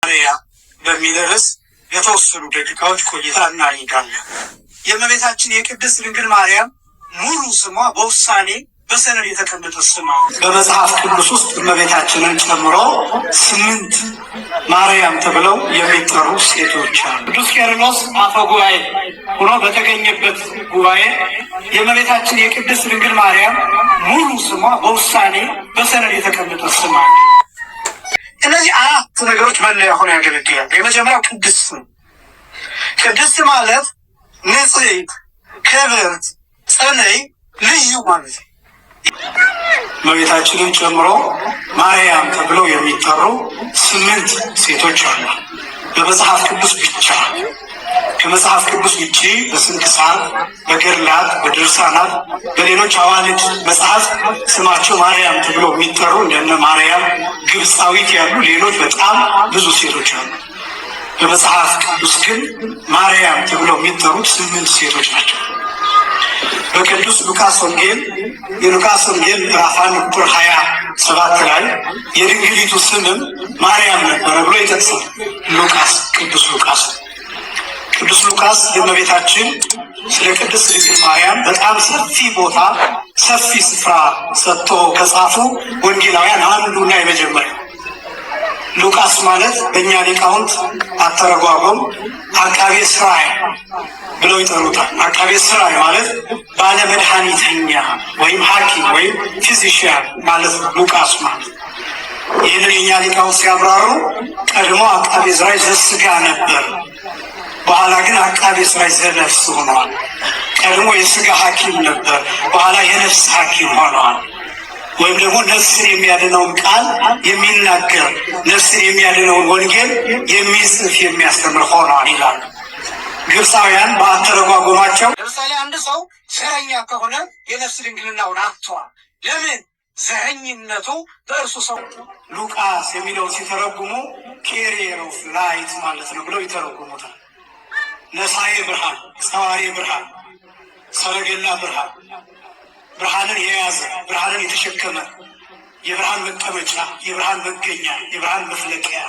ማርያ በሚል ርዕስ የተወሰኑ ደቂቃዎች ቆይታ እናደርጋለን። የእመቤታችን የቅድስት ድንግል ማርያም ሙሉ ስሟ በውሳኔ በሰነድ የተቀመጠ ስም በመጽሐፍ ቅዱስ ውስጥ እመቤታችንን ጨምሮ 8 ማርያም ተብለው የሚጠሩ ሴቶች አሉ። ቅዱስ ቄርሎስ አፈ ጉባኤ ሆኖ በተገኘበት ጉባኤ የእመቤታችን የቅድስት ድንግል ማርያም ሙሉ ስሟ በውሳኔ በሰነድ የተቀመጠ ስም አለ። እነዚህ 4 ነገሮች መለያ ሆነው ያገለግላሉ። የመጀመሪያው ቅድስት ነው። ቅድስት ማለት ንጽሕት፣ ክብርት፣ ጽንዕት፣ ልዩ ማለት ነው። እመቤታችንን ጨምሮ ማርያም ተብለው የሚጠሩ 8 ሴቶች አሉ በመጽሐፍ ቅዱስ ብቻ። ከመጽሐፍ ቅዱስ ውጪ በስንክሳር፣ በገድላት፣ በድርሳናት፣ በሌሎች አዋልድ መጽሐፍ ስማቸው ማርያም ተብለው የሚጠሩ እንደነ ማርያም ግብፃዊት ያሉ ሌሎች በጣም ብዙ ሴቶች አሉ። በመጽሐፍ ቅዱስ ግን ማርያም ተብለው የሚጠሩት 8 ሴቶች ናቸው። በቅዱስ ሉቃስ ወንጌል የሉቃስ ወንጌል ምዕራፍ 1 ቁጥር 27 ላይ የድንግሊቱ ስምም ማርያም ነበረ ብሎ ይጠቅሳል። ቅዱስ ሉቃስ የእመቤታችን ስለ ቅድስት ድንግል ማርያም በጣም ሰፊ ቦታ ሰፊ ስፍራ ሰጥቶ ከጻፉ ወንጌላውያን አንዱና የመጀመሪያው። ሉቃስ ማለት በእኛ ሊቃውንት አተረጓጎም አቃቤ ሥራይ ብለው ይጠሩታል። አቃቤ ሥራይ ማለት ባለመድኃኒተኛ ወይም ሐኪም ወይም ፊዚሽያን ማለት ነው ሉቃስ ማለት። ይህንን የእኛ ሊቃውንት ሲያብራሩ ቀድሞ አቃቤ ሥራይ ዘሥጋ ነበር፣ በኋላ ግን አቃቤ ሥራይ ዘነፍስ ሆኗል። ቀድሞ የሥጋ ሐኪም ነበር፣ በኋላ የነፍስ ሐኪም ሆኗል። ወይም ደግሞ ነፍስን የሚያድነውን ቃል የሚናገር ነፍስን የሚያድነውን ወንጌል የሚጽፍ የሚያስተምር ሆኗል ይላሉ። ግብፃውያን በአተረጓጎማቸው ለምሳሌ አንድ ሰው ዘረኛ ከሆነ የነፍስ ድንግልናውን አጥቷል። ለምን? ዘረኝነቱ በእርሱ ሰው። ሉቃስ የሚለውን ሲተረጉሙ ኬሪየር ኦፍ ላይት ማለት ነው ብለው ይተረጉሙታል። ነሳዬ ብርሃን፣ ጸዋሬ ብርሃን፣ ሰረገላ ብርሃን፣ ብርሃንን የያዘ ብርሃንን የተሸከመ የብርሃን መቀመጫ፣ የብርሃን መገኛ፣ የብርሃን መፍለቂያ፣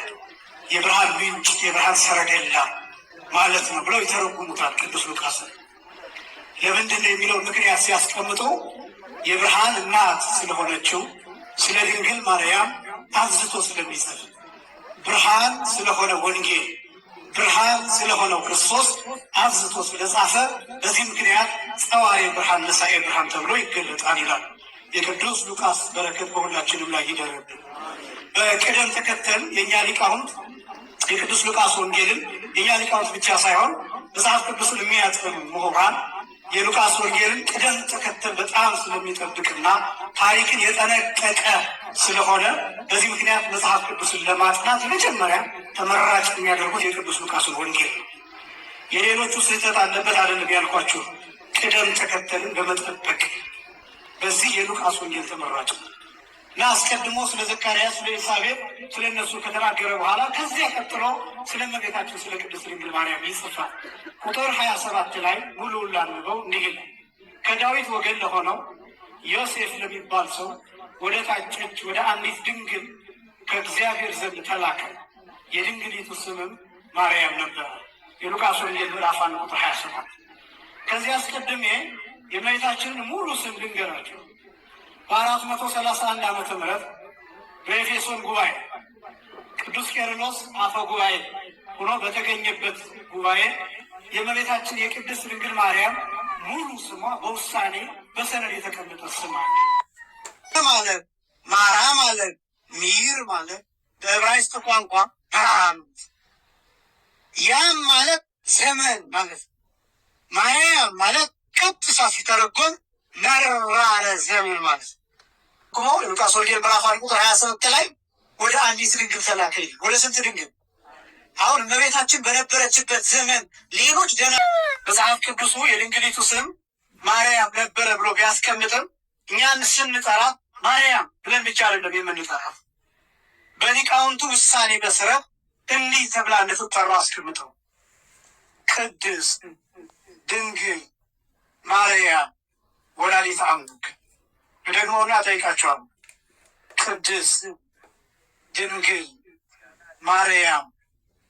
የብርሃን ምንጭ፣ የብርሃን ሰረገላ ማለት ነው ብለው ይተረጉሙታል ቅዱስ ሉቃስ። ለምንድን ነው የሚለውን ምክንያት ሲያስቀምጡ የብርሃን እናት ስለሆነችው ስለ ድንግል ማርያም አብዝቶ ስለሚጽፍ ብርሃን ስለሆነ ወንጌል ብርሃን ስለሆነው ክርስቶስ አብዝቶ ስለጻፈ በዚህ ምክንያት ጸዋሬ ብርሃን ነሳኤ ብርሃን ተብሎ ይገለጣል ይላል። የቅዱስ ሉቃስ በረከት በሁላችንም ላይ ይደረብን። በቅደም ተከተል የእኛ ሊቃውንት የቅዱስ ሉቃስ ወንጌልን የእኛ ሊቃውንት ብቻ ሳይሆን መጽሐፍ ቅዱስን የሚያጠኑ ምሁራን የሉቃስ ወንጌልን ቅደም ተከተል በጣም ስለሚጠብቅና ታሪክን የጠነቀቀ ስለሆነ በዚህ ምክንያት መጽሐፍ ቅዱስን ለማጥናት መጀመሪያ ተመራጭ የሚያደርጉት የቅዱስ ሉቃስን ወንጌል ነው። የሌሎቹ ስህተት አለበት አይደለም ያልኳችሁ፣ ቅደም ተከተልን በመጠበቅ በዚህ የሉቃስ ወንጌል ተመራጭ ነው እና አስቀድሞ ስለ ዘካርያስ፣ ስለ ኤልሳቤጥ ስለ እነሱ ከተናገረ በኋላ ከዚያ ቀጥሎ ስለ እመቤታችን ስለ ቅድስት ድንግል ማርያም ይጽፋል። ቁጥር 27 ላይ ሙሉውን ላንበው እንዲህ ይላል። ከዳዊት ወገን ለሆነው ዮሴፍ ለሚባል ሰው ወደ ታጨች ወደ አንዲት ድንግል ከእግዚአብሔር ዘንድ ተላከ። የድንግሊቱ ስምም ማርያም ነበር። የሉቃስ ወንጌል ምዕራፍ 1 ቁጥር 27። ከዚህ አስቀድሜ የእመቤታችንን ሙሉ ስም ልንገራቸው። በ431 ዓመተ ምህረት በኤፌሶን ጉባኤ ቅዱስ ቄርሎስ አፈ ጉባኤ ሆኖ በተገኘበት ጉባኤ የእመቤታችን የቅድስት ድንግል ማርያም ሙሉ ስሟ በውሳኔ በሰነድ የተቀመጠ ስም አለ። ማለት ማራ ማለት ሚር ማለት በዕብራይስጥ ቋንቋ ብርሃን፣ ያም ማለት ዘመን ማለት ማርያም ማለት ቀጥታ ሲተረጎም መራረ ዘመን ማለት ነው። የሉቃስ ወንጌል ምዕራፍ 1 ቁጥር 27 ላይ ወደ አንዲት ድንግል ተላከ። ወደ ስንት ድንግል? አሁን እመቤታችን በነበረችበት ዘመን ሌሎች መጽሐፍ ቅዱሱ የድንግሊቱ ስም ማርያም ነበረ ብሎ ቢያስቀምጥም እኛን ስንጠራ ማርያም ብለን ብቻ አይደለም የምንጠራ። በሊቃውንቱ ውሳኔ መሰረት እንዲህ ተብላ እንድትጠራ አስቀምጠው ቅድስት ድንግል ማርያም ወላዲተ አምላክ። ደግሞና ጠይቃቸዋለሁ። ቅድስት ድንግል ማርያም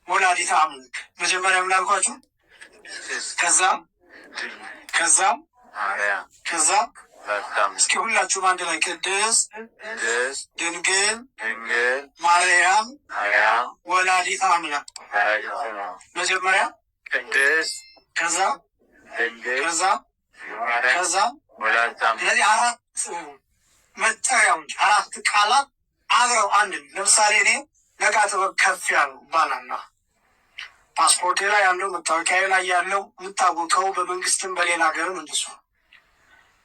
ወላዲተ አምላክ መጀመሪያ ምን አልኳችሁ? ከዛም እስኪ ሁላችሁም አንድ ላይ ቅድስት ድንግል ማርያም ወላዲተ አምላክ። መጀመሪያ ቅድስት ከዛ ስለዚህ አራት መጠሪያዎች አራት ቃላት አብረው አንድ። ለምሳሌ እኔ ነቃ ጥበብ ከፍ ያለው ባላና ፓስፖርቴ ላይ ያለው መታወቂያ ላይ ያለው የምታወቀው በመንግስትም በሌላ ሀገርም እንደሱ ነው።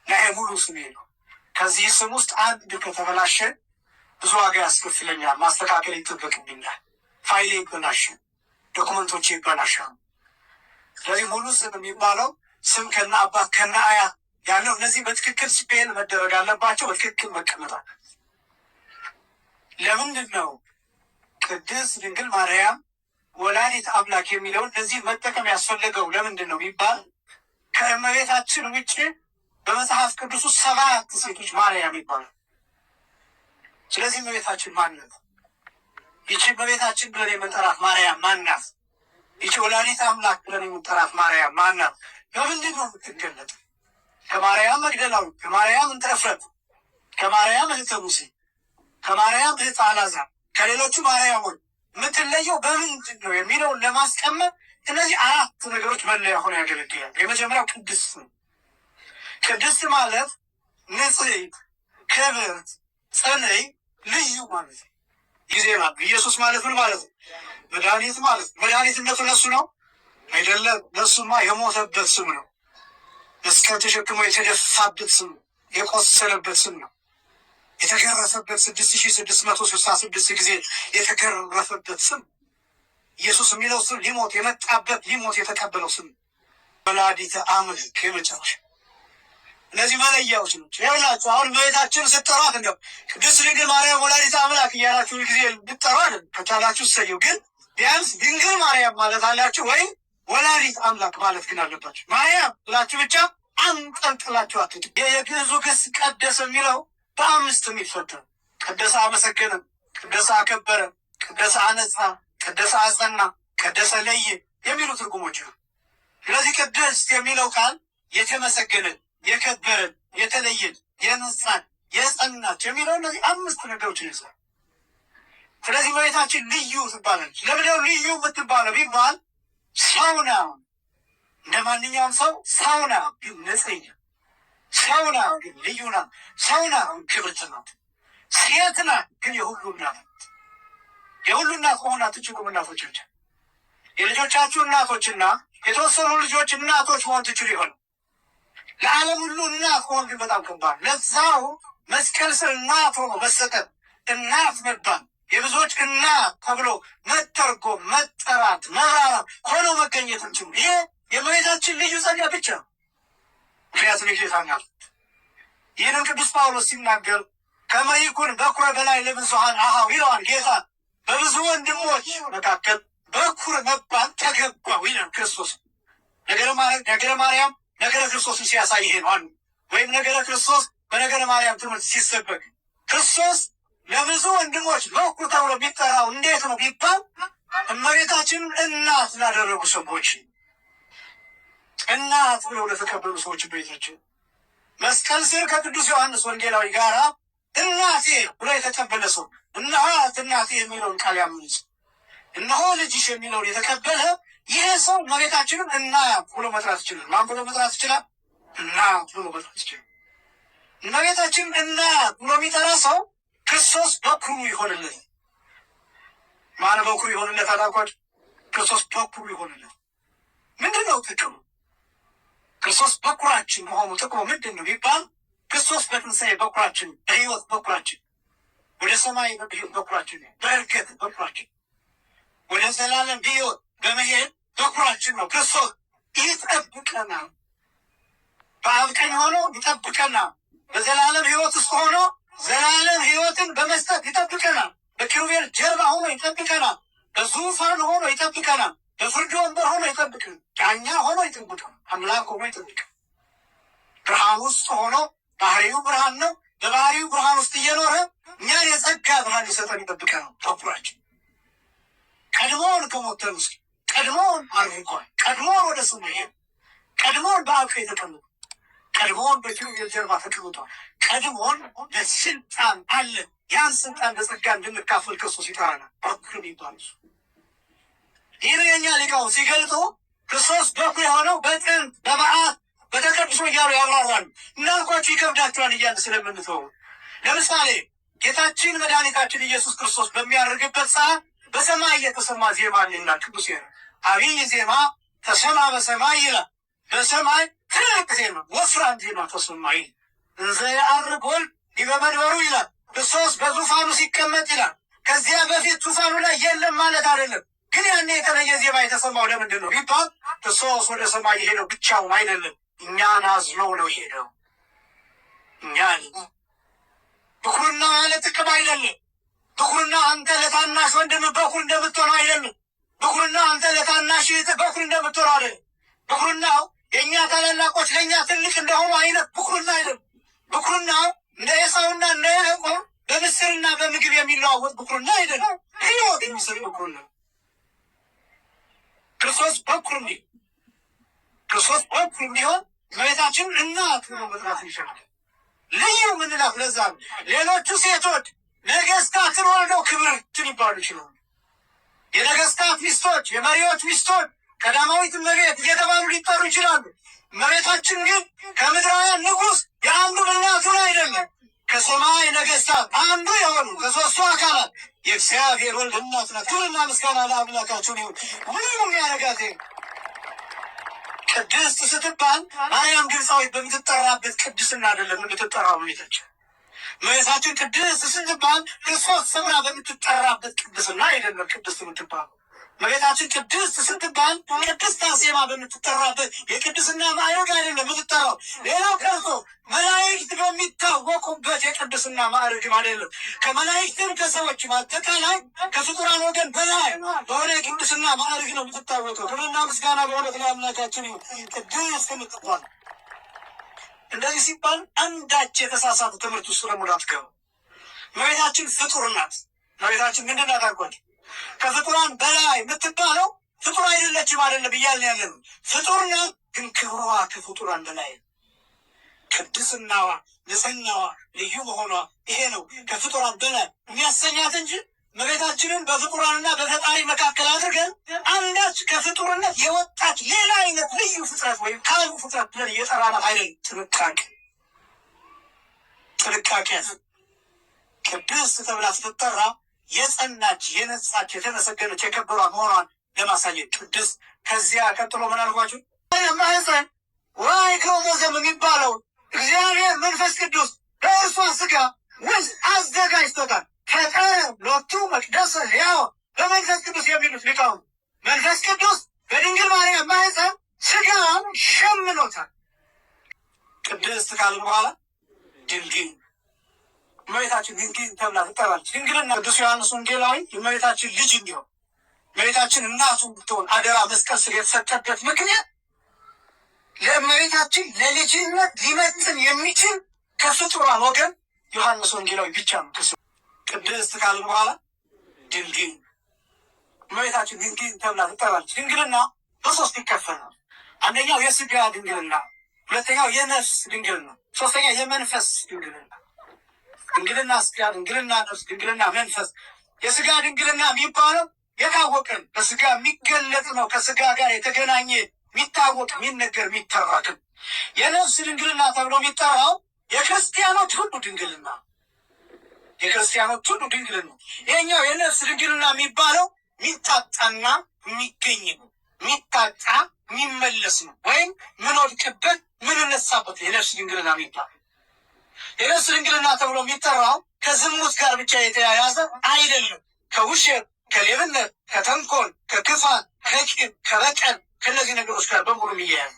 ይሄ ሙሉ ስሜ ነው። ከዚህ ስም ውስጥ አንድ ከተበላሸ ብዙ ዋጋ ያስከፍለኛል፣ ማስተካከል ይጠበቅብኛል። ፋይሌ ይበላሻል፣ ዶክመንቶቼ ይበላሻል። ስለዚህ ሙሉ ስም የሚባለው ስም ከነ አባት ከነ አያት ያለው እነዚህ በትክክል ስፔል መደረግ አለባቸው፣ በትክክል መቀመጣል። ለምንድን ነው ቅድስት ድንግል ማርያም ወላዲተ አምላክ የሚለውን እነዚህ መጠቀም ያስፈለገው? ለምንድን ነው ቢባል ከእመቤታችን ውጭ በመጽሐፍ ቅዱስ 7 ሴቶች ማርያም ይባላል። ስለዚህ እመቤታችን ማንነት ይቺ እመቤታችን ብለን የምንጠራት ማርያም ማናት? ይቺ ወላዲተ አምላክ ብለን የምንጠራት ማርያም ማናት? በምንድን ነው የምትገለጥ? ከማርያም መግደላዊት፣ ከማርያም እንተ ዕፍረት፣ ከማርያም እህተ ሙሴ፣ ከማርያም እህተ አልዓዛር፣ ከሌሎቹ ማርያሞች የምትለየው በምንድን ነው የሚለውን ለማስቀመጥ እነዚህ 4 ነገሮች መለያ ሆነ ያገለግላል። የመጀመሪያው ቅድስት ነው። ቅድስት ማለት ንጽሕት፣ ክብርት፣ ጽንዕ፣ ልዩ ማለት ነው። ጊዜ ማለት ኢየሱስ ማለት ምን ማለት ነው? መድኃኒት ማለት ነው። መድኃኒትነቱ ለሱ ነው አይደለም። ለሱማ የሞተበት ስም ነው። መስቀል ተሸክሞ የተደፋበት ስም ነው። የቆሰለበት ስም ነው። የተገረፈበት 6666 ጊዜ የተገረፈበት ስም ኢየሱስ የሚለው ስም ሊሞት የመጣበት ሊሞት የተቀበለው ስም ወላዲተ አምላክ የመጨረሻ። እነዚህ መለያዎች ናቸው። ይኸውላችሁ አሁን እመቤታችን ስትጠሯት እንደው ቅድስት ድንግል ማርያም ወላዲተ አምላክ እያላችሁ ጊዜ ብትጠሯ አይደል? ከቻላችሁ እሰየው። ግን ቢያንስ ድንግል ማርያም ማለት አላችሁ ወይም ወላዲተ አምላክ ማለት ግን አለባችሁ። ማርያም ብላችሁ ብቻ አንጠልጥላችሁ አትጡ። የግዕዙ ግስ ቀደሰ የሚለው በ5 የሚፈታ ቀደሰ አመሰገነ፣ ቀደሰ አከበረ፣ ቀደሰ አነጻ፣ ቀደሰ አጸና፣ ቀደሰ ለየ የሚሉ ትርጉሞች ነው። ስለዚህ ቅድስት የሚለው ቃል የተመሰገነ፣ የከበረ፣ የተለየ፣ የነጻን፣ የጸናች የሚለው እነዚህ 5 ነገሮች ይይዛል። ስለዚህ እመቤታችን ልዩ ትባላለች። ለምንድነው ልዩ የምትባለው ቢባል ሰው ነው። እንደ ማንኛውም ሰው ነው፣ ግን ንጽሕት ሰው ናት፣ ግን ልዩ ናት። ሰው ናት፣ ክብርት ናት። ሴት ናት፣ ግን የሁሉ እናት ናት። የሁሉ እናት ከሆነ አትችሉም። እናቶቻችን የልጆቻችሁ እናቶችና የተወሰኑ ልጆች እናቶች መሆን ትችሉ ይሆን። ለዓለም ሁሉ እናት ከሆን ግን በጣም ከባድ። ለዛው መስቀል ስር እናት ሆኖ መሰጠት፣ እናት መባል፣ የብዙዎች እናት ተብሎ መተርጎም፣ መጠራት፣ መራራት ሆኖ መገኘት እንችሉ። ይሄ የእመቤታችን ልዩ ጸጋ ብቻ ነው። ምክንያቱም ጌታ ናት። ይህንን ቅዱስ ጳውሎስ ሲናገር ከመ ይኩን በኵረ በላይ ለብዙኃን አኀው ይለዋል። ጌታ በብዙ ወንድሞች መካከል በኵር መባል ተገባው ይላል ክርስቶስ። ነገረ ማርያም ነገረ ክርስቶስን ሲያሳይ ይሄ ነው። ወይም ነገረ ክርስቶስ በነገረ ማርያም ትምህርት ሲሰበክ ክርስቶስ ለብዙ ወንድሞች በኵር ተብሎ ቢጠራው እንዴት ነው ቢባል እመቤታችንን እናት ላደረጉ ሰዎች፣ እናት ብለው ለተቀበሉ ሰዎች ቤታችን መስቀል ስር ከቅዱስ ዮሐንስ ወንጌላዊ ጋራ እናቴ ብሎ የተቀበለ ሰው እነኋት እናቴ የሚለውን ቃል ያምንጽ እነሆ ልጅሽ የሚለውን የተቀበለ ይህ ሰው እመቤታችንን እናት ብሎ መጥራት ይችላል። ማን ብሎ መጥራት ይችላል? እናት ብሎ መጥራት ይችላል። እመቤታችንን እናት ብሎ የሚጠራ ሰው ክርስቶስ በኩሩ ይሆንለት። ማን በኩሩ ይሆንለት አላልኳችሁ? ክርስቶስ በኩሩ ይሆንለት። ምንድን ነው ጥቅሙ? ክርስቶስ በኩራችን መሆኑ ጥቅሙ ምንድን ነው ቢባል ክርስቶስ በትንሣኤ በኩራችን፣ በሕይወት በኩራችን፣ ወደ ሰማይ በኩራችን፣ በእርገት በኩራችን፣ ወደ ዘላለም ሕይወት በመሄድ በኩራችን ነው። ክርስቶስ ይጠብቀናል። በአብ ቀኝ ሆኖ ይጠብቀናል። በዘላለም ሕይወት ውስጥ ሆኖ ዘላለም ሕይወትን በመስጠት ይጠብቀናል። በኪሩቤል ጀርባ ሆኖ ይጠብቀናል። በዙፋን ሆኖ ይጠብቀናል። በፍርድ ወንበር ሆኖ ይጠብቀናል። ዳኛ ሆኖ ይጠብቀናል። አምላክ ሆኖ ይጠብቀናል። ብርሃን ውስጥ ሆኖ ባህሪው ብርሃን ነው። በባህሪው ብርሃን ውስጥ እየኖረ እኛን የጸጋ ብርሃን ሊሰጠን ይጠብቀናል። በኩራችን ቀድሞውን ከሞት ተነስቶ ቀድሞውን አርጓል። ቀድሞውን ወደ ሰማይ ሄደ። ቀድሞውን በአብ ቀኝ ተቀምጧል። ቀድሞውን በኪሩቤል ጀርባ ተቀምጧል። ቀድሞውን በስልጣን አለ። ያን ስልጣን በጸጋ እንድንካፈል ክርስቶስ ይጠራናል። በኩር የሚባል እሱ ይህ የኛ ሊቃው ሲገልጡ ክርስቶስ በኩር የሆነው በጥንት በመዓት በተቀድሶ እያሉ ያብራራሉ። እንዳልኳቸው ይከብዳቸዋል እያለ ስለምንተው ለምሳሌ ጌታችን መድኃኒታችን ኢየሱስ ክርስቶስ በሚያደርግበት ሰዓት በሰማይ የተሰማ ዜማ ይላል ቅዱስ አብይ ዜማ ተሰማ በሰማይ ይላል። በሰማይ ትልቅ ዜማ ወፍራም ዜማ ተሰማ ይላል። እንዘ የዐርግ ወልድ ዲበ መንበሩ ይላል። ክርስቶስ በዙፋኑ ሲቀመጥ ይላል። ከዚያ በፊት ዙፋኑ ላይ የለም ማለት አይደለም። ግን ያኔ የተለየ ዜማ የተሰማው ለምንድን ነው ቢባል ክርስቶስ ወደ ሰማይ የሄደው ብቻውን አይደለም፣ እኛን አዝሎ ነው የሄደው። እኛን ብኩርና ማለት ጥቅም አይደለም። ብኩርና አንተ ለታናሽ ወንድም በኩር እንደምትሆነው አይደለም። ብኩርና አንተ ለታናሽ እህት በኩር እንደምትሆነው አይደለም። ብኩርናው የእኛ ታላላቆች ለእኛ ትልቅ እንደሆኑ አይነት ብኩርና አይደለም። ብኩርና እንደ ኤሳውና እንደ ያዕቆብ በምስልና በምግብ የሚለዋወጥ ብኩርና አይደለም። ሕይወት የሚሰጥ ብኩርና ክርስቶስ በኩር እንዲሆን ክርስቶስ በኩር እንዲሆን እመቤታችን እናት ሆኖ መጥራት ይችላል። ልዩ ምንላት ለዛ ሌሎቹ ሴቶች ነገስታትን ወልደው ክብርትን ይባሉ ይችላሉ። የነገስታት ሚስቶች፣ የመሪዎች ሚስቶች ቀዳማዊት እመቤት እየተባሉ ሊጠሩ ይችላሉ። እመቤታችን ግን ከምድራውያን ንጉሥ የአንዱ እናቱን አይደለም ከሰማይ ነገስታት አንዱ የሆኑ ከሦስቱ አካላት የእግዚአብሔር ወልድ እናት ናት። ክብርና ምስጋና ለአምላካችን ይሁን። ምንም የሚያረጋት ቅድስት ስትባል ማርያም ግብፃዊት በምትጠራበት ቅድስና አይደለም የምትጠራው ቤታችን። እመቤታችን ቅድስት ስትባል ክርስቶስ ሰምራ በምትጠራበት ቅድስና አይደለም ቅድስት የምትባለው። እመቤታችን ቅድስት ስትባል ቅድስት አርሴማ በምትጠራበት የቅድስና ማዕረግ አይደለም የምትጠራው። ሌላው ቀርቶ መላእክት በሚታወቁበት የቅድስና ማዕረግም አይደለም። ከመላእክትም ከሰዎችም አጠቃላይ ከፍጡራን ወገን በላይ በሆነ የቅድስና ማዕረግ ነው የምትታወቀው። ክብርና ምስጋና በእውነት ለአምላካችን ይሁን። ቅድስት የምትባል እንደዚህ ሲባል አንዳች የተሳሳተ ትምህርት ውስጥ ለሙላት ገቡ። እመቤታችን ፍጡር ናት። እመቤታችን ምንድን ናት አልኳት? ከፍጡራን በላይ የምትባለው ፍጡር አይደለችም አይደለም እያልን ያለን ፍጡር ናት፣ ግን ክብሯ ከፍጡራን በላይ ቅድስናዋ፣ ንጽሕናዋ፣ ልዩ መሆኗ ይሄ ነው ከፍጡራን በላይ የሚያሰኛት እንጂ እመቤታችንን በፍጡራንና በፈጣሪ መካከል አድርገን አንዳች ከፍጡርነት የወጣች ሌላ አይነት ልዩ ፍጥረት ወይም ካሉ ፍጥረት ብለን እየጠራናት አይደለም። ጥንቃቄ ቅድስት ተብላ ስትጠራ የጸናች፣ የነጻች፣ የተመሰገነች፣ የከበሯ መሆኗን ለማሳየት ቅድስት። ከዚያ ቀጥሎ ምን አልኳችሁ? ማህፀን ዋይ ክሮሞዞም የሚባለው እግዚአብሔር መንፈስ ቅዱስ በእርሷ ስጋ ውስጥ አዘጋጅቶታል። ሎቱ መቅደስ ሕያው በመንፈስ ቅዱስ የሚሉት ሊቃውንት መንፈስ ቅዱስ በድንግል ማርያም ማህፀን ስጋን ሸምኖታል። ቅድስት ካልን በኋላ ድንግል እመቤታችን ድንግል ተብላ ትጠራለች። ድንግልና ቅዱስ ዮሐንስ ወንጌላዊ የእመቤታችን ልጅ እንዲሆን እመቤታችን እናቱ ብትሆን አደራ መስቀል ስር የተሰጠበት ምክንያት ለእመቤታችን ለልጅነት ሊመጥን የሚችል ከፍጡራን ወገን ዮሐንስ ወንጌላዊ ብቻ ነው። ቅድስት ካልን በኋላ ድንግል እመቤታችን ድንግል ተብላ ትጠራለች። ድንግልና በሶስት ይከፈላል። አንደኛው የስጋ ድንግልና፣ ሁለተኛው የነፍስ ድንግልና፣ ሶስተኛ የመንፈስ ድንግልና። ድንግልና ስጋ፣ ድንግልና ነፍስ፣ ድንግልና መንፈስ። የስጋ ድንግልና የሚባለው የታወቀን በስጋ የሚገለጥ ነው። ከስጋ ጋር የተገናኘ የሚታወቅ፣ የሚነገር፣ የሚተረክም። የነፍስ ድንግልና ተብሎ የሚጠራው የክርስቲያኖች ሁሉ ድንግልና፣ የክርስቲያኖች ሁሉ ድንግልና። ይሄኛው የነፍስ ድንግልና የሚባለው የሚታጣና የሚገኝ ነው። የሚታጣ የሚመለስ ነው። ወይም ምንወድቅበት ምንነሳበት የነፍስ ድንግልና የሚባለው። የነፍስ ድንግልና ተብሎ የሚጠራው ከዝሙት ጋር ብቻ የተያያዘ አይደለም። ከውሸት፣ ከሌብነት፣ ከተንኮል፣ ከክፋት፣ ከቂም፣ ከበቀል ከእነዚህ ነገሮች ጋር በሙሉ የሚያያዝ።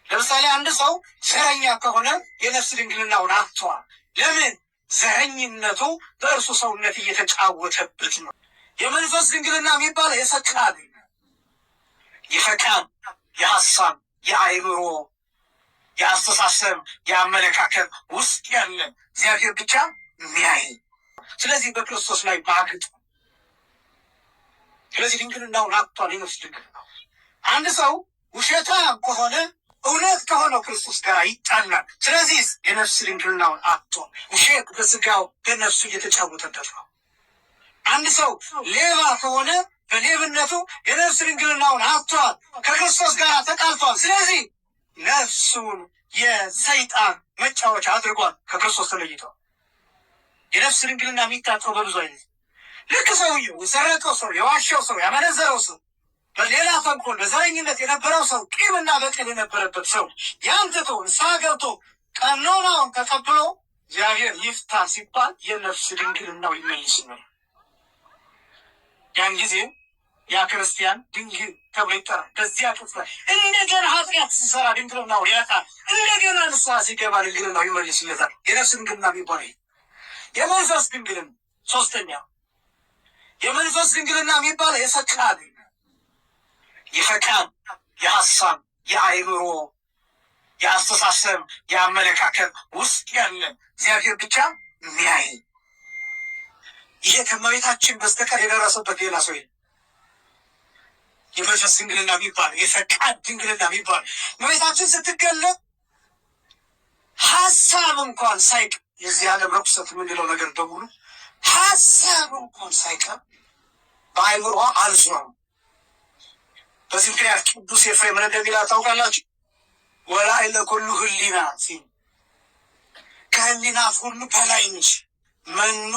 ለምሳሌ አንድ ሰው ዘረኛ ከሆነ የነፍስ ድንግልናውን አጥቷል። ለምን? ዘረኝነቱ በእርሱ ሰውነት እየተጫወተበት ነው። የመንፈስ ድንግልና የሚባለው የፈቃድ፣ የሀሳብ፣ የአእምሮ፣ የአስተሳሰብ፣ የአመለካከት ውስጥ ያለ እግዚአብሔር ብቻ የሚያይ። ስለዚህ በክርስቶስ ላይ ማግጥ ስለዚህ ድንግልናውን አጥቷል። የነፍስ ድንግልናው አንድ ሰው ውሸታም ከሆነ እውነት ከሆነው ክርስቶስ ጋር ይጣላል። ስለዚህ የነፍስ ድንግልናውን አጥቷል። ውሸት በስጋው በነፍሱ እየተጫወተበት ነው። አንድ ሰው ሌባ ከሆነ በሌብነቱ የነፍስ ድንግልናውን አጥቷል፣ ከክርስቶስ ጋር ተጣልቷል። ስለዚህ ነፍሱን የሰይጣን መጫወቻ አድርጓል፣ ከክርስቶስ ተለይቷል። የነፍስ ድንግልና የሚታጠው በብዙ አይነት ልክ ሰውየው የሰረቀው ሰው፣ የዋሸው ሰው፣ ያመነዘረው ሰው፣ በሌላ ተንኮል በዘረኝነት የነበረው ሰው፣ ቂምና በቀል የነበረበት ሰው ያን ትቶ ንስሐ ገብቶ ቀኖናውን ተቀብሎ እግዚአብሔር ይፍታ ሲባል የነፍስ ድንግልናው ይመልስ ነው። ያን ጊዜ ያ ክርስቲያን ድንግል ተብሎ ይጠራል። በዚያ ቅጽበት እንደገና ኃጢአት ሲሰራ ድንግልናውን ያጣል። እንደገና ንስሐ ሲገባ ድንግልናው ይመልስለታል። የነፍስ ድንግልና የሚባለው የመንፈስ ድንግልና ሶስተኛ የመንፈስ ድንግልና የሚባለው የፈቃድ የሀሳብ የአእምሮ የአስተሳሰብ የአመለካከት ውስጥ ያለ እግዚአብሔር ብቻ የሚያይ ይሄ ከእመቤታችን በስተቀር የደረሰበት ሌላ ሰው የለም። የመንፈስ ድንግልና የሚባለው የፈቃድ ድንግልና የሚባለው እመቤታችን ስትገለጥ ሀሳብ እንኳን ሳይቀር የዚህ ዓለም ርኩሰት የምንለው ነገር በሙሉ ሀሳብ እንኳን ሳይቀር በአእምሯ አልዞረም። በዚህ ምክንያት ቅዱስ ኤፍሬም ምን እንደሚል ታውቃላችሁ? ወላዕለ ኩሉ ህሊና ሲል ከህሊናት ሁሉ በላይ ነሽ። መኑ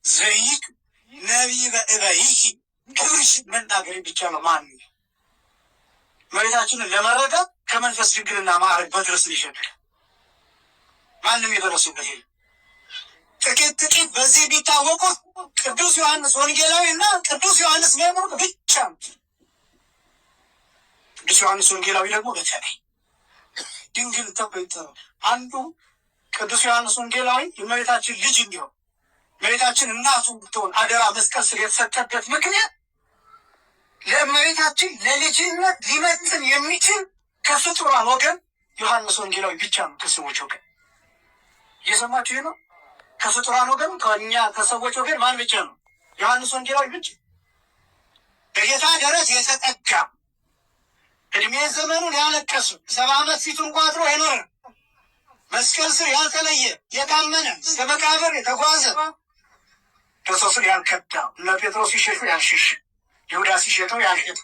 ዘይክ ነቢበ እበይኪ ክብርሽ መናገር ብቻ ነው። ማን እመቤታችንን ለመረዳት ከመንፈስ ድንግልና ማዕረግ መድረስ ይችላል። ማንም የደረሱበት ጥቂት በዚህ ቢታወቁት ቅዱስ ዮሐንስ ወንጌላዊ እና ቅዱስ ዮሐንስ መጥምቅ ብቻ። ቅዱስ ዮሐንስ ወንጌላዊ ደግሞ በተለይ ድንግል ተብሎ ይጠራል። አንዱ ቅዱስ ዮሐንስ ወንጌላዊ የእመቤታችን ልጅ እንዲሆን እመቤታችን እናቱ ብትሆን አደራ መስቀል ስር የተሰጠበት ምክንያት ለእመቤታችን ለልጅነት ሊመጥን የሚችል ከፍጡራን ወገን ዮሐንስ ወንጌላዊ ብቻ ነው። ከሰዎች ወገን እየሰማችሁ ነው። ከፍጡራን ወገን ከእኛ ከሰዎች ወገን ማን ብቻ ነው? ዮሐንስ ወንጌላዊ ብቻ። በጌታ ደረት የተጠጋ እድሜ ዘመኑን ያለቀሱ 70 ዓመት ፊቱን ቋጥሮ የኖረ መስቀል ስር ያልተለየ የታመነ እስከ መቃብር የተጓዘ ክርስቶስን ያልከዳ እነ ጴጥሮስ ሲሸሹ ያልሸሽ ይሁዳ ሲሸጠው ያልሸጠ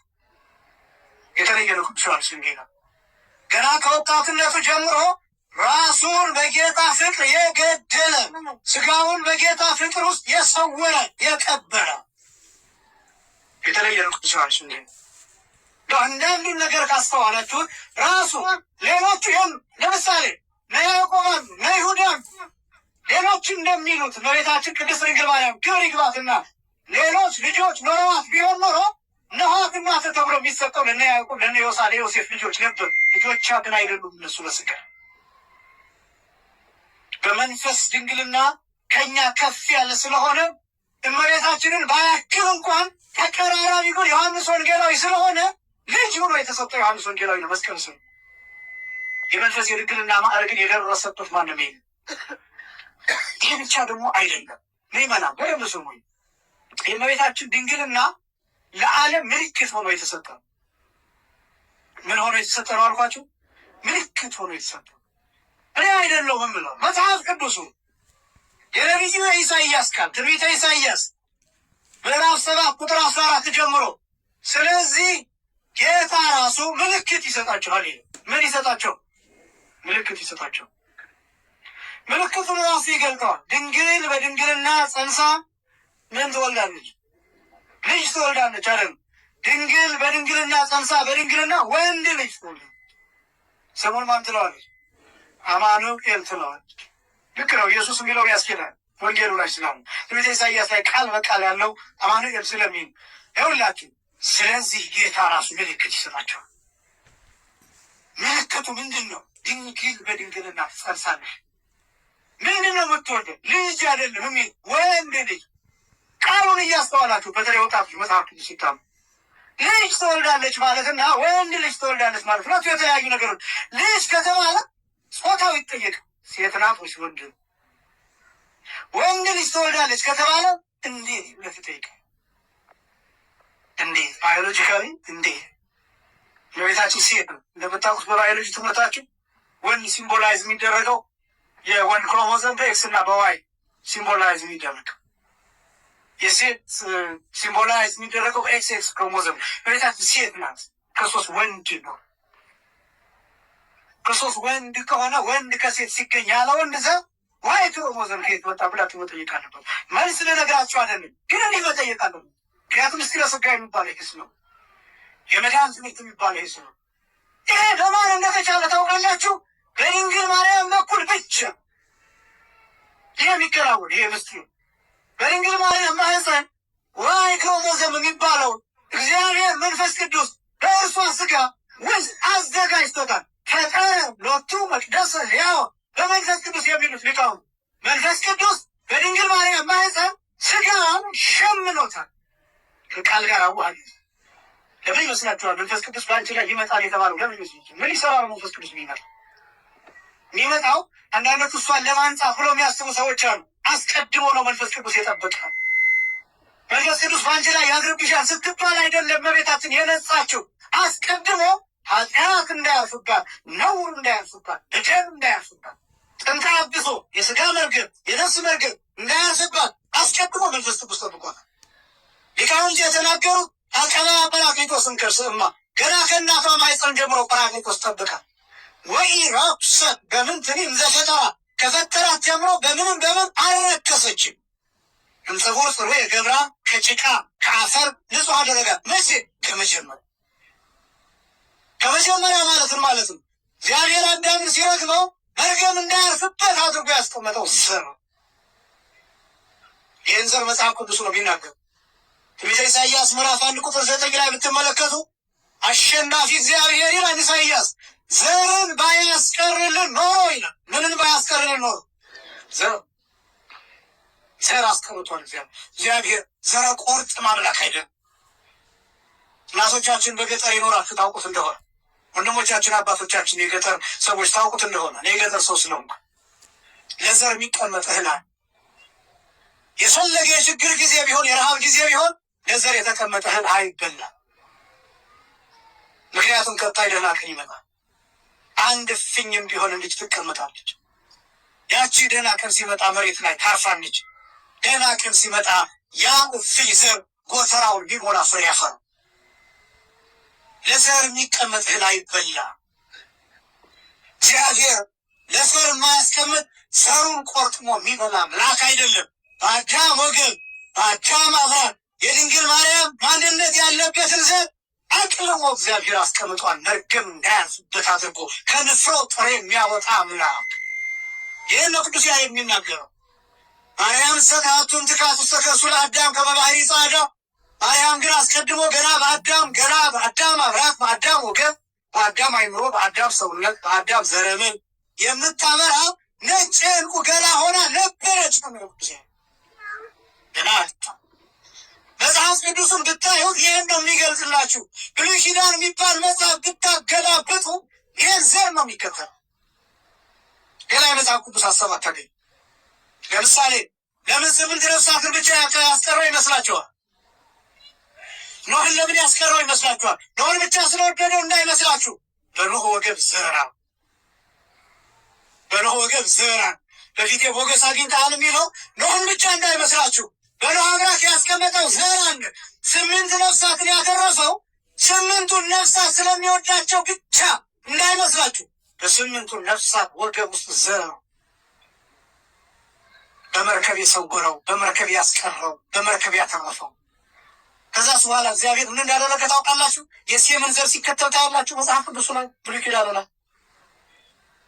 የተለየ ነው። ቅዱስ ዮሐንስ ወንጌላዊ ገና ከወጣትነቱ ጀምሮ ራሱን በጌታ ፍቅር የገደለ ስጋውን በጌታ ፍቅር ውስጥ የሰወረ የቀበረ የተለየ ነው። ቅዱስ ዮሐንስ ወንጌላዊ አንዳንዱን ነገር ካስተዋላችሁ ራሱ ሌሎቹ ይህም ለምሳሌ ነያዕቆብ ነይሁዳን ሌሎች እንደሚሉት እመቤታችን ቅድስት ድንግል ማርያም ክብር ይግባትና ሌሎች ልጆች ኖረዋት ቢሆን ኖሮ ነኋት እናት ተብሎ የሚሰጠው ለነ ያዕቆብ ለነ ዮሳ ለዮሴፍ ልጆች ነበር። ልጆቿ ግን አይደሉም። እነሱ በስጋ በመንፈስ ድንግልና ከኛ ከፍ ያለ ስለሆነ እመቤታችንን ባያክል እንኳን ተቀራራቢ ግን ዮሐንስ ወንጌላዊ ስለሆነ ልጅ ሆኖ የተሰጠው ዮሐንስ ወንጌላዊ ነው። መስቀል ስም የመንፈስ የድንግልና ማዕረግን የደረሰበት ማንም የለም። ይህ ብቻ ደግሞ አይደለም። ምእመናን በደንብ ስሙኝ። የእመቤታችን ድንግልና ለዓለም ምልክት ሆኖ የተሰጠ ምን ሆኖ የተሰጠ ነው አልኳቸው? ምልክት ሆኖ የተሰጠ እኔ አይደለሁም የምለው መጽሐፍ ቅዱሱ የነቢዩ ኢሳይያስ ቃል ትንቢተ ኢሳይያስ ምዕራፍ 7 ቁጥር 14 ጀምሮ ስለዚህ ጌታ ራሱ ምልክት ይሰጣቸዋል። ምን ይሰጣቸው? ምልክት ይሰጣቸው። ምልክቱን ራሱ ይገልጠዋል። ድንግል በድንግልና ጸንሳ ምን ትወልዳለች? ልጅ ትወልዳለች። አይደል? ድንግል በድንግልና ጸንሳ በድንግልና ወንድ ልጅ ትወልዳለች። ስሙን ማን ትለዋለች? አማኑኤል ትለዋለች። ልክ ነው። ኢየሱስ የሚለው ያስኬዳል። ወንጌሉ ላይ ስላሉ ትንቢተ ኢሳይያስ ላይ ቃል በቃል ያለው አማኑኤል ስለሚል ይኸውላችሁ። ስለዚህ ጌታ ራሱ ምልክት ይሰጣቸዋል። ምልክቱ ምንድን ነው? ድንግል በድንግልና ጸንሳለች። ምንድን ነው የምትወልደው? ልጅ አይደለም የሚል ወንድ ልጅ። ቃሉን እያስተዋላችሁ በተለይ ወጣቶች መጽሐፍ ቅዱስ ሲታሙ ልጅ ትወልዳለች ማለትና ወንድ ልጅ ትወልዳለች ማለት ሁለቱ የተለያዩ ነገሮች። ልጅ ከተባለ ጾታው ይጠየቅ፣ ሴት ናት ወይስ ወንድ? ወንድ ልጅ ትወልዳለች ከተባለ እንዴት ብለህ ትጠይቅ። እንዴት ባዮሎጂካሊ እንዴት እመቤታችን ሴት ነው። እንደምታውቁት በባዮሎጂ ትምህርታችን ወንድ ሲምቦላይዝ የሚደረገው የወንድ ክሮሞዞም በኤክስ እና በዋይ ሲምቦላይዝ የሚደረገው፣ የሴት ሲምቦላይዝ የሚደረገው በኤክስ ኤክስ ክሮሞዞም። እመቤታችን ሴት ናት። ክርስቶስ ወንድ ነው። ክርስቶስ ወንድ ከሆነ ወንድ ከሴት ሲገኝ ያለ ወንድ ዘር ዋይ ክሮሞዞም ከየት ወጣ ብላችሁ መጠየቅ አለበት። መልስ ልነግራችሁ አይደለም ግን እኔ መጠየቅ አለብን። ምክንያቱም ምስጢረ ሥጋ የሚባለው ይሄስ ነው። የመድኃኒት ትምህርት የሚባለው ይሄስ ነው። ይሄ በማን እንደተቻለ ታውቃላችሁ? በድንግል ማርያም በኩል ብቻ ይሄ የሚከናወን ይሄ ምስጢር በድንግል ማርያም ማህፀን ዋይ ክሮሞዞም የሚባለው እግዚአብሔር መንፈስ ቅዱስ በእርሷ ሥጋ ውስጥ አዘጋጅቶታል። ፈጠረ ሎቱ መቅደሰ ሕያው በመንፈስ ቅዱስ የሚሉት ሊቃውንት መንፈስ ቅዱስ በድንግል ማርያም ማህፀን ሥጋን ሸምኖታል፣ ከቃል ጋር አዋህዶ። ለምን ይመስላችኋል መንፈስ ቅዱስ በአንቺ ላይ ይመጣል የተባለው? ለምን ይመስላችኋል? ምን ይሰራ ነው መንፈስ ቅዱስ የሚመጣው? አንዳንዶቹ እሷን ለማንጻት ብሎ የሚያስቡ ሰዎች አሉ። አስቀድሞ ነው መንፈስ ቅዱስ የጠበቃል። መንፈስ ቅዱስ በአንቺ ላይ ያድርብሻል ስትባል አይደለም እመቤታችን የነጻችው። አስቀድሞ ኃጢአት እንዳያርፍባት፣ ነውር እንዳያርፍባት፣ በደል እንዳያርፍባት፣ ጥንተ አብሶ የሥጋ መርገም የነፍስ መርገም እንዳያርፍባት አስቀድሞ መንፈስ ቅዱስ ጠብቋታል። ሊቃውንት የተናገሩት አቀባ ጰራቅሊጦስን ከርስእማ ገና ከእናቷ ማኅፀን ጀምሮ ጰራቅሊጦስ ጠብቃል። ወይ ረክሰት በምንትኒ እንዘፈጠራ ከፈጠራት ጀምሮ በምን አልረከሰችም። እንጽቦ ጽሩ የገብራ ከጭቃ ከአፈር ንጹሕ አደረጋ። መቼ? ከመጀመሪያ ማለትም እግዚአብሔር አዳምን ሲረግመው መርገም እንዳያርፍበት አድርጎ ያስቀመጠው ዘር ነው። ይህን ዘር መጽሐፍ ቅዱስ ነው ቢናገር። ትንቢተ ኢሳይያስ ምዕራፍ 1 ቁጥር 9 ላይ ብትመለከቱ አሸናፊ እግዚአብሔር ይላል ኢሳይያስ ዘርን ባያስቀርልን ኖሮ ይላል። ምንን ባያስቀርልን ኖሮ? ዘር አስቀርቷል እግዚአብሔር። ዘረ ቆርጥ ማምላክ አይደለም። እናቶቻችን በገጠር ይኖራችሁ ታውቁት እንደሆነ፣ ወንድሞቻችን አባቶቻችን የገጠር ሰዎች ታውቁት እንደሆነ፣ እኔ የገጠር ሰው ስለሆንኩ ለዘር የሚቀመጥ እህል አለ። የፈለገ የችግር ጊዜ ቢሆን የረሃብ ጊዜ ቢሆን ለዘር የተቀመጠ እህል አይበላም። ምክንያቱም ቀጣይ ደህና ቀን ይመጣል። አንድ እፍኝም ቢሆን ልጅ ትቀመጣለች። ያቺ ደህና ቀን ሲመጣ መሬት ላይ ታርፋለች። ደህና ቀን ሲመጣ ያ እፍኝ ዘር ጎተራውን ቢሞላ ፍሬ ያፈራ። ለዘር የሚቀመጥ እህል አይበላም። እግዚአብሔር ለዘር የማያስቀምጥ ዘሩን ቆርጥሞ የሚበላ አምላክ አይደለም። በአዳም ወገን በአዳም አብራክ የድንግል ማርያም ማንነት ያለበትን ዘር አቅልሞ እግዚአብሔር አስቀምጧል። መርገም እንዳያንስበት አድርጎ ከንፍሮ ጥሬ የሚያወጣ አምላክ። ይህን ነው ቅዱስ ያሬድ የሚናገረው። ማርያም ሰታቱን ትካት ውስጥ ተከሱ ለአዳም ከመባህሪ ጻዳ። ማርያም ግን አስቀድሞ ገና በአዳም አብራክ በአዳም ወገን በአዳም አይምሮ በአዳም ሰውነት በአዳም ዘረመን የምታበራ ነጭ ዕንቁ ገላ ሆና ነበረች። ገና መጽሐፍ ቅዱስን ብታዩት ይህን ነው የሚገልጽላችሁ። ብሉይ ኪዳን የሚባል መጽሐፍ ብታገላብጡ ይህን ዘር ነው የሚከተል። ሌላ የመጽሐፍ ቅዱስ ሀሳብ አታገኝ። ለምሳሌ ለምን 8 ነፍሳትን ብቻ ያስቀረው ይመስላችኋል? ኖህን ለምን ያስቀረው ይመስላችኋል? ኖህን ብቻ ስለወደደው እንዳይመስላችሁ። በኖህ ወገብ ዘራ በፊቴ ሞገስ አግኝተሃል የሚለው ኖህን ብቻ እንዳይመስላችሁ። በኖህ አምላክ ያስቀመጠው ዘር አለ። 8 ነፍሳትን ያተረፈው 8ቱን ነፍሳት ስለሚወዳቸው ብቻ እንዳይመስላችሁ። በ8ቱ ነፍሳት ወገብ ውስጥ ዘር ነው። በመርከብ የሰወረው፣ በመርከብ ያስቀረው፣ በመርከብ ያተረፈው። ከዛስ በኋላ እግዚአብሔር ምን እንዳደረገ ታውቃላችሁ? የሴምን ዘር ሲከተል ታያላችሁ መጽሐፍ ቅዱስ ላይ ብሉይ ኪዳን ላይ።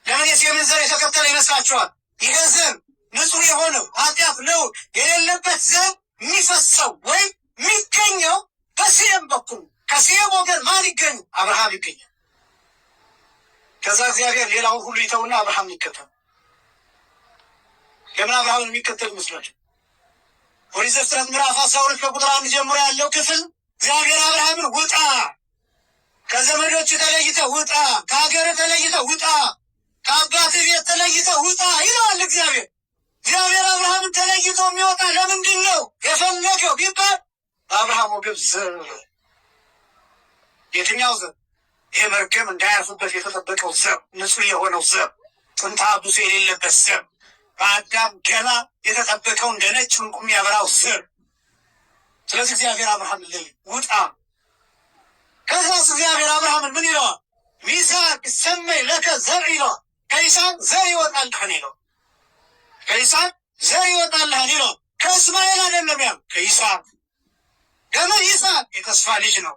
ለምን የሴምን ዘር የተከተለ ይመስላችኋል? ይህ ዘር ንጹሕ የሆነው ኃጢአት ነው የሌለበት ዘር የሚፈሰው ወይም የሚገኘው በሴም በኩል። ከሴም ወገን ማን ይገኝ? አብርሃም ይገኛል። ከዛ እግዚአብሔር ሌላውን ሁሉ ይተውና አብርሃም ይከተል። ለምን አብርሃምን የሚከተል ይመስላችሁ? ኦሪት ዘፍጥረት ምዕራፍ 12 ከቁጥር 1 ጀምሮ ያለው ክፍል እግዚአብሔር አብርሃምን ውጣ፣ ከዘመዶች ተለይተህ ውጣ፣ ከሀገር ተለይተህ ውጣ፣ ከአባት ቤት ተለይተህ ውጣ ይለዋል እግዚአብሔር። እግዚአብሔር አብርሃምን ተለይቶ የሚወጣ ለምንድን ነው የፈለገው ቢባል በአብርሃም ወገብ ዘር የትኛው ዘር? ይሄ መርገም እንዳያርፍበት የተጠበቀው ዘር፣ ንጹሕ የሆነው ዘር፣ ጥንተ አብሶ የሌለበት ዘር፣ በአዳም ገላ የተጠበቀው እንደ ነጭ ዕንቁ የሚያበራው ዘር። ስለዚህ እግዚአብሔር አብርሃም ላይ ውጣ። ከዛስ እግዚአብሔር አብርሃምን ምን ይለዋል? ይስሐቅ ሰመይ ለከ ዘር ይለዋል። ከይስሐቅ ዘር ይወጣልሃል ይለዋል። ከይስሐቅ ዘር ይወጣልሃል ይለዋል። ከእስማኤል አይደለም ያው ከይስሐቅ። ለምን? ይስሐቅ የተስፋ ልጅ ነው።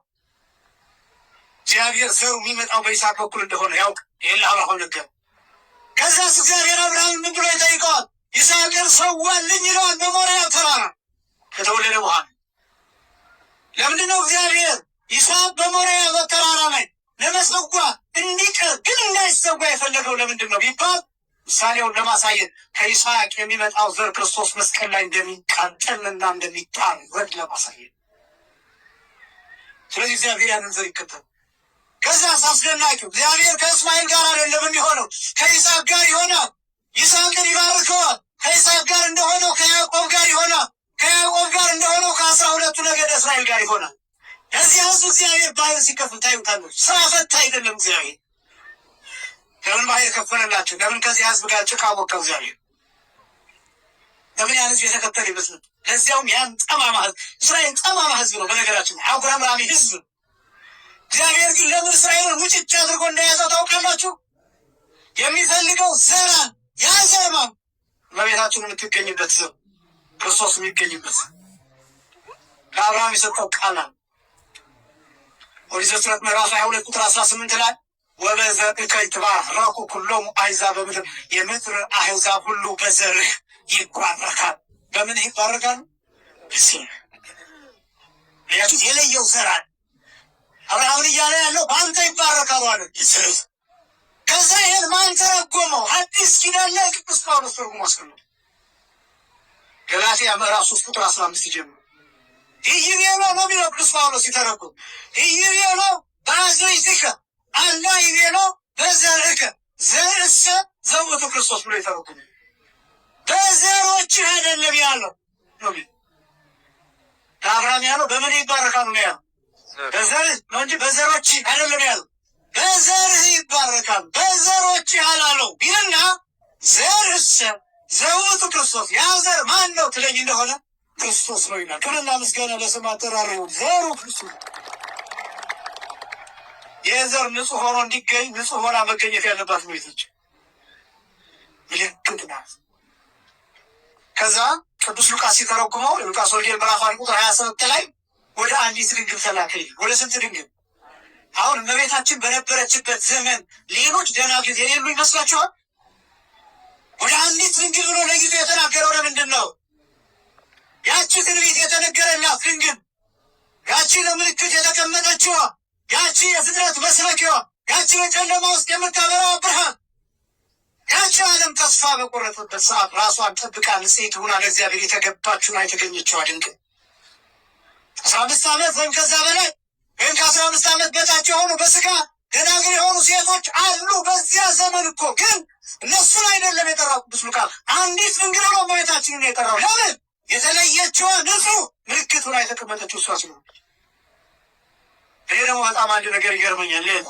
እግዚአብሔር ዘሩ የሚመጣው በይስሐቅ በኩል እንደሆነ ያውቅ። ይህን ለአብርሃም ነገር። ከዛስ እግዚአብሔር አብርሃም ምን ብሎ ይጠይቀዋል? ይስሐቅን ሰዋልኝ ይለዋል በሞሪያ ተራራ ከተወለደ በኋላ። ለምንድን ነው እግዚአብሔር ይስሐቅ በሞሪያ ተራራ ላይ ለመሰዋ እንዲቀር ግን እንዳይሰዋ የፈለገው ለምንድን ነው ቢባል ምሳሌውን ለማሳየት ከይስሐቅ የሚመጣው ዘር ክርስቶስ መስቀል ላይ እንደሚቃጠልና እንደሚታረድ ለማሳየት። ስለዚህ እግዚአብሔር ያንን ዘር ይከተል። ከዛ አስደናቂው እግዚአብሔር ከእስማኤል ጋር አይደለም የሚሆነው፣ ከይስሐቅ ጋር ይሆናል። ይስሐቅን ይባርከዋል። ከይስሐቅ ጋር እንደሆነው ከያዕቆብ ጋር ይሆናል። ከያዕቆብ ጋር እንደሆነው ከ12 ነገደ እስራኤል ጋር ይሆናል። ከዚህ ህዝብ እግዚአብሔር ባህር ሲከፍል ታዩታለች። ስራ ፈታ አይደለም እግዚአብሔር። ለምን ባህር ከፈለላቸው? ለምን ከዚህ ህዝብ ጋር ጭቃ ቦካ እግዚአብሔር? ለምን ያን ህዝብ የተከተለ ይመስል? ለዚያውም ያን ጠማማ ህዝብ፣ እስራኤል ጠማማ ህዝብ ነው በነገራችን፣ አጉራምራሚ ህዝብ። እግዚአብሔር ግን ለምን እስራኤልን ውጭጭ አድርጎ እንደያዘው ታውቃላችሁ? የሚፈልገው ዘራ ያ ዘርማ እመቤታችን የምትገኝበት ዘር ክርስቶስ የሚገኝበት ለአብርሃም የሰጠው ቃል ነው። ኦሪት ዘፍጥረት ምዕራፍ 22 ቁጥር 18 ላይ ወበዘርዕከ ይትባረኩ ኩሎሙ አሕዛብ በምድር፣ የምድር አሕዛብ ሁሉ በዘርህ ይባረካል። በምን ይባረካል? በዘር። ያቱት የለየው ዘር አለ። አብርሃምን እያለ ያለው በአንተ ይባረካሉ አለ። ከዛ ይሄን ማን ተረጎመው? አዲስ ኪዳን ላይ ቅዱስ ጳውሎስ ተርጉሞ አስቀምጧል። ገላትያ ምዕራፍ 3 ቁጥር 15 ጀምሮ ኢይቤሎ ነው የሚለው ቅዱስ ጳውሎስ ሲተረጉም። ኢይቤሎ በአዝዕርትከ አላ ይቤሎ በዘርዕከ ዘርእሰ ዘውእቱ ክርስቶስ ብሎ የተረጉም። በዘሮችህ አይደለም ያለው ነው የሚለው። ለአብርሃም ያለው በምን ይባረካሉ ነው ያለው? በዘርህ ነው እንጂ በዘሮችህ አይደለም ያለው። በዘርህ ይባረካል በዘሮችህ አላለው ቢልና ዘርእሰ ዘውእቱ ክርስቶስ። ያ ዘር ማን ነው ትለኝ እንደሆነ ክርስቶስ ነው ይላል። ክብርና ምስጋና ለስም አጠራሩ ዘሩ ክርስቶስ። የዘር ንጹሕ ሆኖ እንዲገኝ ንጹሕ ሆና መገኘት ያለባት ቤቶች ምልክት ናት። ከዛ ቅዱስ ሉቃስ ሲተረጉመው የሉቃስ ወንጌል ምዕራፍ 1 ቁጥር 27 ላይ ወደ አንዲት ድንግል ተላከ። ወደ ስንት ድንግል? አሁን እመቤታችን በነበረችበት ዘመን ሌሎች ደናግል የሌሉ ይመስላችኋል? ወደ አንዲት ድንግል ብሎ ለይቶ የተናገረው ለምንድን ነው? ያቺ ትንቢት የተነገረላት ድንግል፣ ያቺ ለምልክት የተቀመጠችዋ፣ ያቺ የፍጥረት መስረኪዋ፣ ያቺ በጨለማ ውስጥ የምታበራው ብርሃን፣ ያቺ ዓለም ተስፋ በቆረጠበት ሰዓት ራሷን ጠብቃ ንጽሕት ሆና ለእግዚአብሔር የተገባችና የተገኘችዋ ድንግል 15 ዓመት ወይም ከዛ በላይ ወይም ከ15 ዓመት በታች የሆኑ በስጋ ደናግል የሆኑ ሴቶች አሉ። በዚያ ዘመን እኮ ግን እነሱን አይደለም የጠራው ቅዱስ ሉቃስ። አንዲት ድንግል ነው እመቤታችንን የጠራው። ለምን? የተለየችዋ ንጹሕ ምልክት ሆና የተቀመጠችው እሷ ስለሆነ። ይሄ ደግሞ በጣም አንድ ነገር ይገርመኛል። ሌላ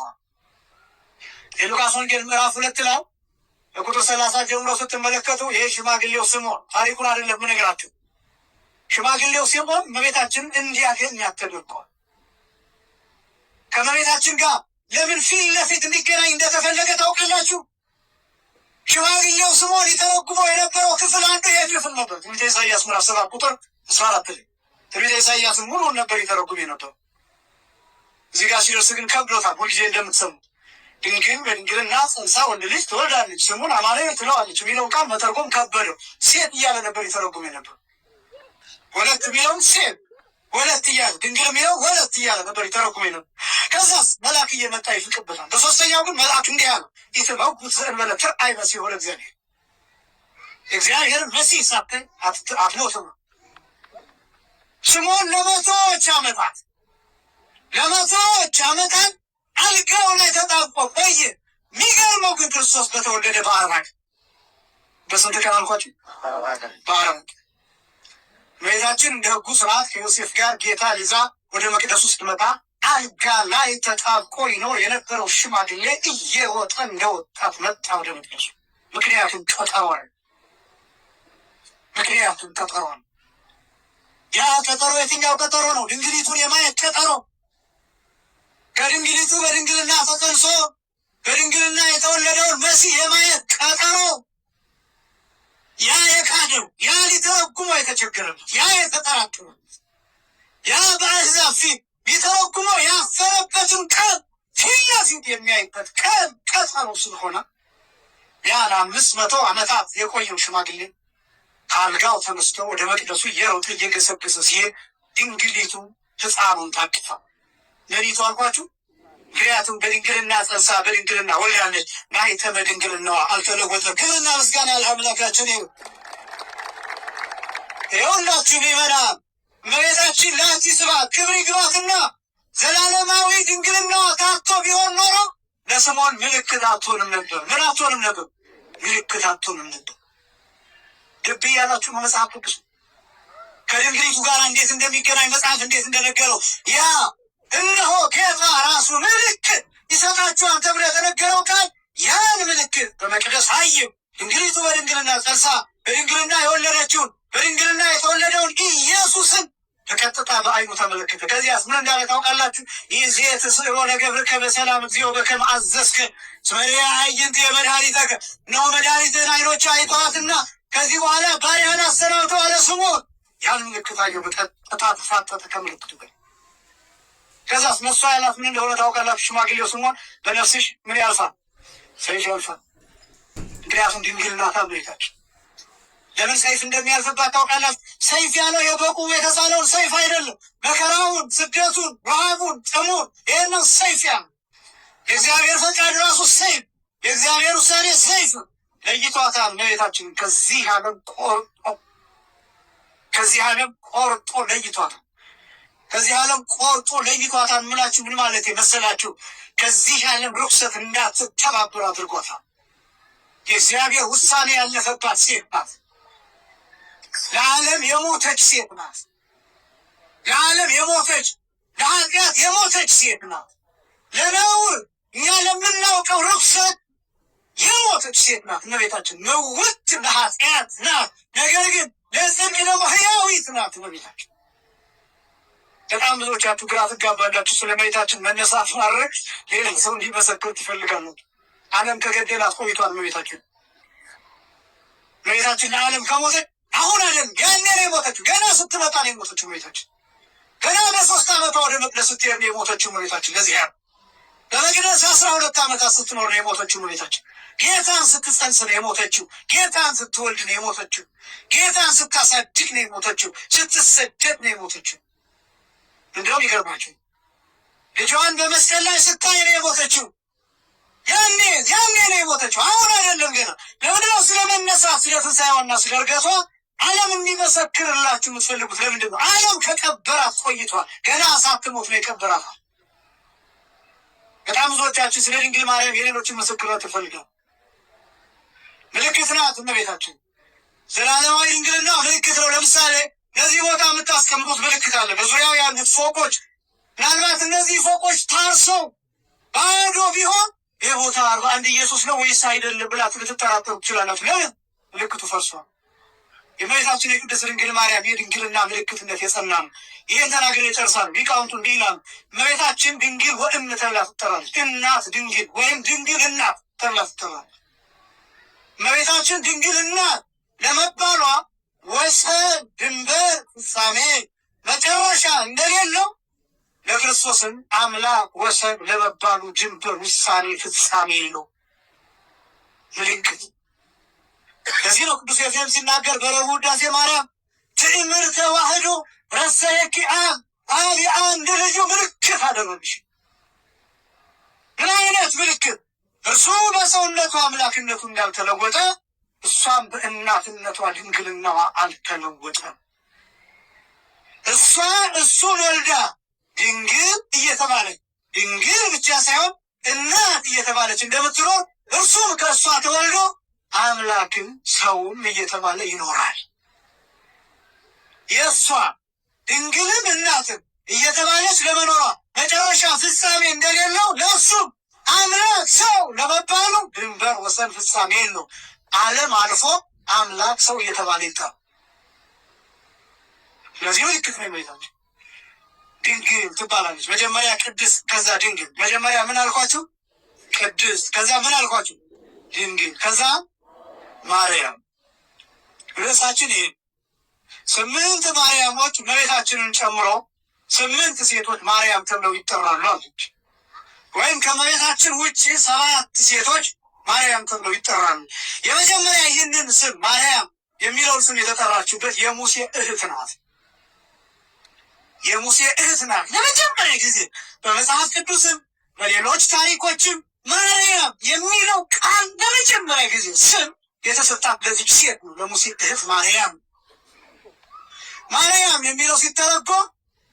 የሉቃስ ወንጌል ምዕራፍ 2 ላይ ቁጥር 30 ጀምሮ ስትመለከቱ ይሄ ሽማግሌው ስምዖን ታሪኩን አይደለም የምነግራችሁ። ሽማግሌው ስምዖን እመቤታችንን እንዲያገኛት ተደርጓል። ከእመቤታችን ጋር ለምን ፊት ለፊት እንዲገናኝ እንደተፈለገ ታውቃላችሁ? ሽማግሌው ስምዖን ሊተረጉመው የነበረው ክፍል አንዱ ይሄ ክፍል ነበር። ትንቢተ ኢሳይያስ ምዕራፍ 7 ቁጥር 14 ላይ ትንቢተ ኢሳይያስን ሙሉውን ነበር ሊተረጉም የነበረው። እዚህ ጋር ሲደርስ ግን ከብዶታል። ሁልጊዜ እንደምትሰሙት ድንግል በድንግልና ጸንሳ ወንድ ልጅ ትወልዳለች ስሙን አማኑኤል ትለዋለች የሚለው ቃል መተርጎም ከበደው። ሴት እያለ ነበር ሊተረጉም የነበረው። ወለት የሚለውን ሴት ወለት እያለ ድንግል የሚለው ወለት እያለ ነበር ሊተረጉም የነበረው። ከዛስ መልአክ እየመጣ ይፍቅበታል። በሶስተኛው ግን መልአክ እንዲህ አለ፣ ኢትመውት ዘእንበለ ትርአይ መሲሕ ለእግዚአብሔር። እግዚአብሔርን መሲሕ ሳታይ አትሞትም። ስምዖን ለመቶዎች ዓመታት አልጋው ላይ ተጣብቆ ቆየ። የሚገርመው ግን ክርስቶስ በተወለደ በ40 በስንት ቀን አልኳችሁ? በ40 እመቤታችን እንደ ሕጉ ስርዓት ከዮሴፍ ጋር ጌታ ይዛ ወደ መቅደሱ ስትመጣ አልጋ ላይ ተጣብቆ ይኖር የነበረው ሽማግሌ እየወጣ እንደ ወጣት መጣ ወደ መቅደሱ። ምክንያቱም ቀጠሮ ነው። ያ ቀጠሮ የትኛው ቀጠሮ ነው? ድንግሊቱን የማየት ቀጠሮ። ከድንግሊቱ በድንግልና ተጸንሶ በድንግልና የተወለደውን መሲህ የማየት ቀጠሮ። ያ የካደው፣ ያ ሊተረጉመው የተቸገረበት፣ ያ የተጠራጠረበት፣ ያ በአሕዛብ ፊት ሊተረጉመው ያፈረበትን ቀን ፊት ለፊት የሚያይበት ቀን ቀጠሮ ስለሆነ ያን 500 ዓመታት የቆየው ሽማግሌ ከአልጋው ተነስቶ ወደ መቅደሱ እየሮጠ እየገሰገሰ ሲሄድ ድንግሊቱ ሕፃኑን ታቅፋ። ሌሊቱ አልኳችሁ። ምክንያቱም በድንግልና ጸንሳ በድንግልና ወልዳለች። ማኅተመ ድንግልናዋ አልተለወጠም። ክብርና ምስጋና ለአምላካችን ይሁን። የሁላችሁ ምእመናን እመቤታችን ለአንቺ ስብሐት ክብር ይግባትና ዘላለማዊ ድንግልናዋ ታቶ ቢሆን ኖሮ ለስምዖን ምልክት አትሆንም ነበር። ምን አትሆንም ነበር? ምልክት አትሆንም ነበር። ልብ እያላችሁ መጽሐፍ ቅዱስ ከድንግሊቱ ጋር እንዴት እንደሚገናኝ መጽሐፍ እንዴት እንደነገረው ያ እነሆ ጌታ ራሱ ምልክት ይሰጣችኋል ተብሎ የተነገረው ቃል ያን ምልክት በመቅደስ አየው። ድንግሊቱ በድንግልና ጸንሳ በድንግልና የወለደችውን በድንግልና የተወለደውን ኢየሱስን በቀጥታ በዓይኑ ተመለከተ። ከዚያስ ምን እንዳለ ታውቃላችሁ? ይዜ ተስዕሮ ለገብርከ በሰላም እግዚኦ በከመ አዘዝከ እስመ አዕይንት የመድኃኒተከ ነው መድኃኒትህን ዓይኖች አይተዋትና ከዚህ በኋላ ባሪያህን አሰናብተው አለ ስምዖን። ያን ምልክት አየው። በቀጥታ ተፋጠጠ ከምልክቱ ጋር። ከዛስ ነፍሷ ያላት ምን እንደሆነ ታውቃላችሁ? ሽማግሌው ስምዖን በነፍስሽ ምን ያልፋል? ሰይፍ ያልፋል። ምክንያቱም ድንግል ናት አብሬታችን። ለምን ሰይፍ እንደሚያልፍባት ታውቃላችሁ? ሰይፍ ያለው የበቁ የተሳለውን ሰይፍ አይደለም። መከራውን፣ ስደቱን፣ ረሃቡን፣ ጥሙን ይህንን ሰይፍ ያለው የእግዚአብሔር ፈቃድ ራሱ ሰይፍ፣ የእግዚአብሔር ውሳኔ ሰይፍ ነው። ለይቷታል። እመቤታችን ከዚህ ዓለም ቆርጦ ለይቷታል። ከዚህ ዓለም ቆርጦ ለይቷታል። ምላችሁ ምን ማለት መሰላችሁ? ከዚህ ዓለም ርኩሰት እንዳትተባበር አድርጓታል። የእግዚአብሔር ውሳኔ ያለፈባት ሴት ናት። ለዓለም የሞተች ሴት ናት። ለዓለም የሞተች ለኃጢአት የሞተች ሴት ናት። ለነውር እኛ ለምናውቀው ርኩሰት የሞተች ሴት ናት። እመቤታችን መውት ለኃጢአት ናት። ነገር ግን ለጽድቅ ደግሞ ሕያዊት ናት እመቤታችን። በጣም ብዙዎቻችሁ ግራ ትጋባላችሁ። ስለ እመቤታችን መነሳት ማድረግ ሌላ ሰው እንዲመሰክር ትፈልጋሉ። ዓለም ከገደላት ቆይቷል። እመቤታችን ለዓለም ከሞተች አሁን አይደለም ያኔ ነው የሞተችው። ገና ስትመጣ ነው የሞተችው እመቤታችን። ገና በ3 ዓመቷ ወደ መቅደስ ስትሄድ ነው የሞተችው እመቤታችን። ለዚህ ያ በመቅደስ 12 ዓመታት ስትኖር ነው የሞተችው እመቤታችን። ጌታን ስትጸንስ ነው የሞተችው። ጌታን ስትወልድ ነው የሞተችው። ጌታን ስታሳድግ ነው የሞተችው። ስትሰደድ ነው የሞተችው። እንደውም ይገርማችሁ ልጇን በመስቀል ላይ ስታይ ነው የሞተችው። ያኔ ነው የሞተችው። አሁን አይደለም ገና። ለምንድነው ስለ መነሳት ስለ ትንሣኤዋና ስለ ዕርገቷ ዓለም እንዲመሰክርላችሁ የምትፈልጉት? ለምንድን ነው? ዓለም ከቀበራት ቆይቷል። ገና ሳትሞት ነው የቀበራት። በጣም ብዙዎቻችን ስለ ድንግል ማርያም የሌሎችን ምስክርነት ይፈልጋል። ምልክት ናት እመቤታችን። ዘላለማዊ ድንግልና ምልክት ነው። ለምሳሌ ለዚህ ቦታ የምታስቀምጡት ምልክት አለ። በዙሪያው ያሉት ፎቆች ምናልባት እነዚህ ፎቆች ታርሰው ባዶ ቢሆን ይህ ቦታ 41 ኢየሱስ ነው ወይስ አይደለም ብላችሁ ልትጠራጠሩ ትችላላችሁ። ለምን? ምልክቱ ፈርሷል። የእመቤታችን የቅድስት ድንግል ማርያም የድንግልና ምልክትነት የጸና ነው። ይህን ተናግሬ እጨርሳለሁ። ሊቃውንቱ እንዲህ ይላሉ። እመቤታችን ድንግል ወእም ተብላ ትጠራለች። እናት ድንግል ወይም ድንግል እናት ተብላ ትጠራለች። እመቤታችን ድንግል እናት ለመባሏ ወሰን፣ ድንበር፣ ፍጻሜ፣ መጨረሻ እንደሌለው ለክርስቶስን አምላክ ወሰን ለመባሉ ድንበር፣ ውሳኔ፣ ፍጻሜ የለው ምልክት። ከዚህ ነው ቅዱስ ኤፍሬም ሲናገር በረቡዕ ውዳሴ ማርያም ትዕምር ተዋህዶ ረሰየኪ አብ የአንድ ልጁ ምልክት አደረግሽ። ምን አይነት ምልክት? እርሱ በሰውነቱ አምላክነቱ እንዳልተለወጠ እሷም በእናትነቷ ድንግልናዋ አልተለወጠም። እሷ እሱን ወልዳ ድንግል እየተባለች ድንግል ብቻ ሳይሆን እናት እየተባለች እንደምትኖር እርሱም ከእሷ ተወልዶ አምላክም ሰውም እየተባለ ይኖራል። የእሷ ድንግልም እናትም እየተባለች ለመኖሯ መጨረሻ ፍጻሜ እንደሌለው ለእሱም አምላክ ሰው ለመባሉ ድንበር ወሰን ፍጻሜ የለው። ዓለም አልፎ አምላክ ሰው እየተባለ ይጠራ። ስለዚህ ምልክት ነው የሚታቸው። ድንግል ትባላለች። መጀመሪያ ቅድስት፣ ከዛ ድንግል። መጀመሪያ ምን አልኳችሁ? ቅድስት፣ ከዛ ምን አልኳችሁ? ድንግል፣ ከዛ ማርያም። ርዕሳችን ይሄ 8 ማርያሞች እመቤታችንን ጨምሮ 8 ሴቶች ማርያም ተብለው ይጠራሉ አለች። ወይም ከእመቤታችን ውጭ 7 ሴቶች ማርያም ተብለው ይጠራሉ። የመጀመሪያ ይህንን ስም ማርያም የሚለውን ስም የተጠራችበት የሙሴ እህት ናት። የሙሴ እህት ናት። ለመጀመሪያ ጊዜ በመጽሐፍ ቅዱስም በሌሎች ታሪኮችም ማርያም የሚለው ቃል ለመጀመሪያ ጊዜ ስም የተሰጣት ለዚች ሴት ነው፣ ለሙሴ እህት ማርያም። ማርያም የሚለው ሲተረጎም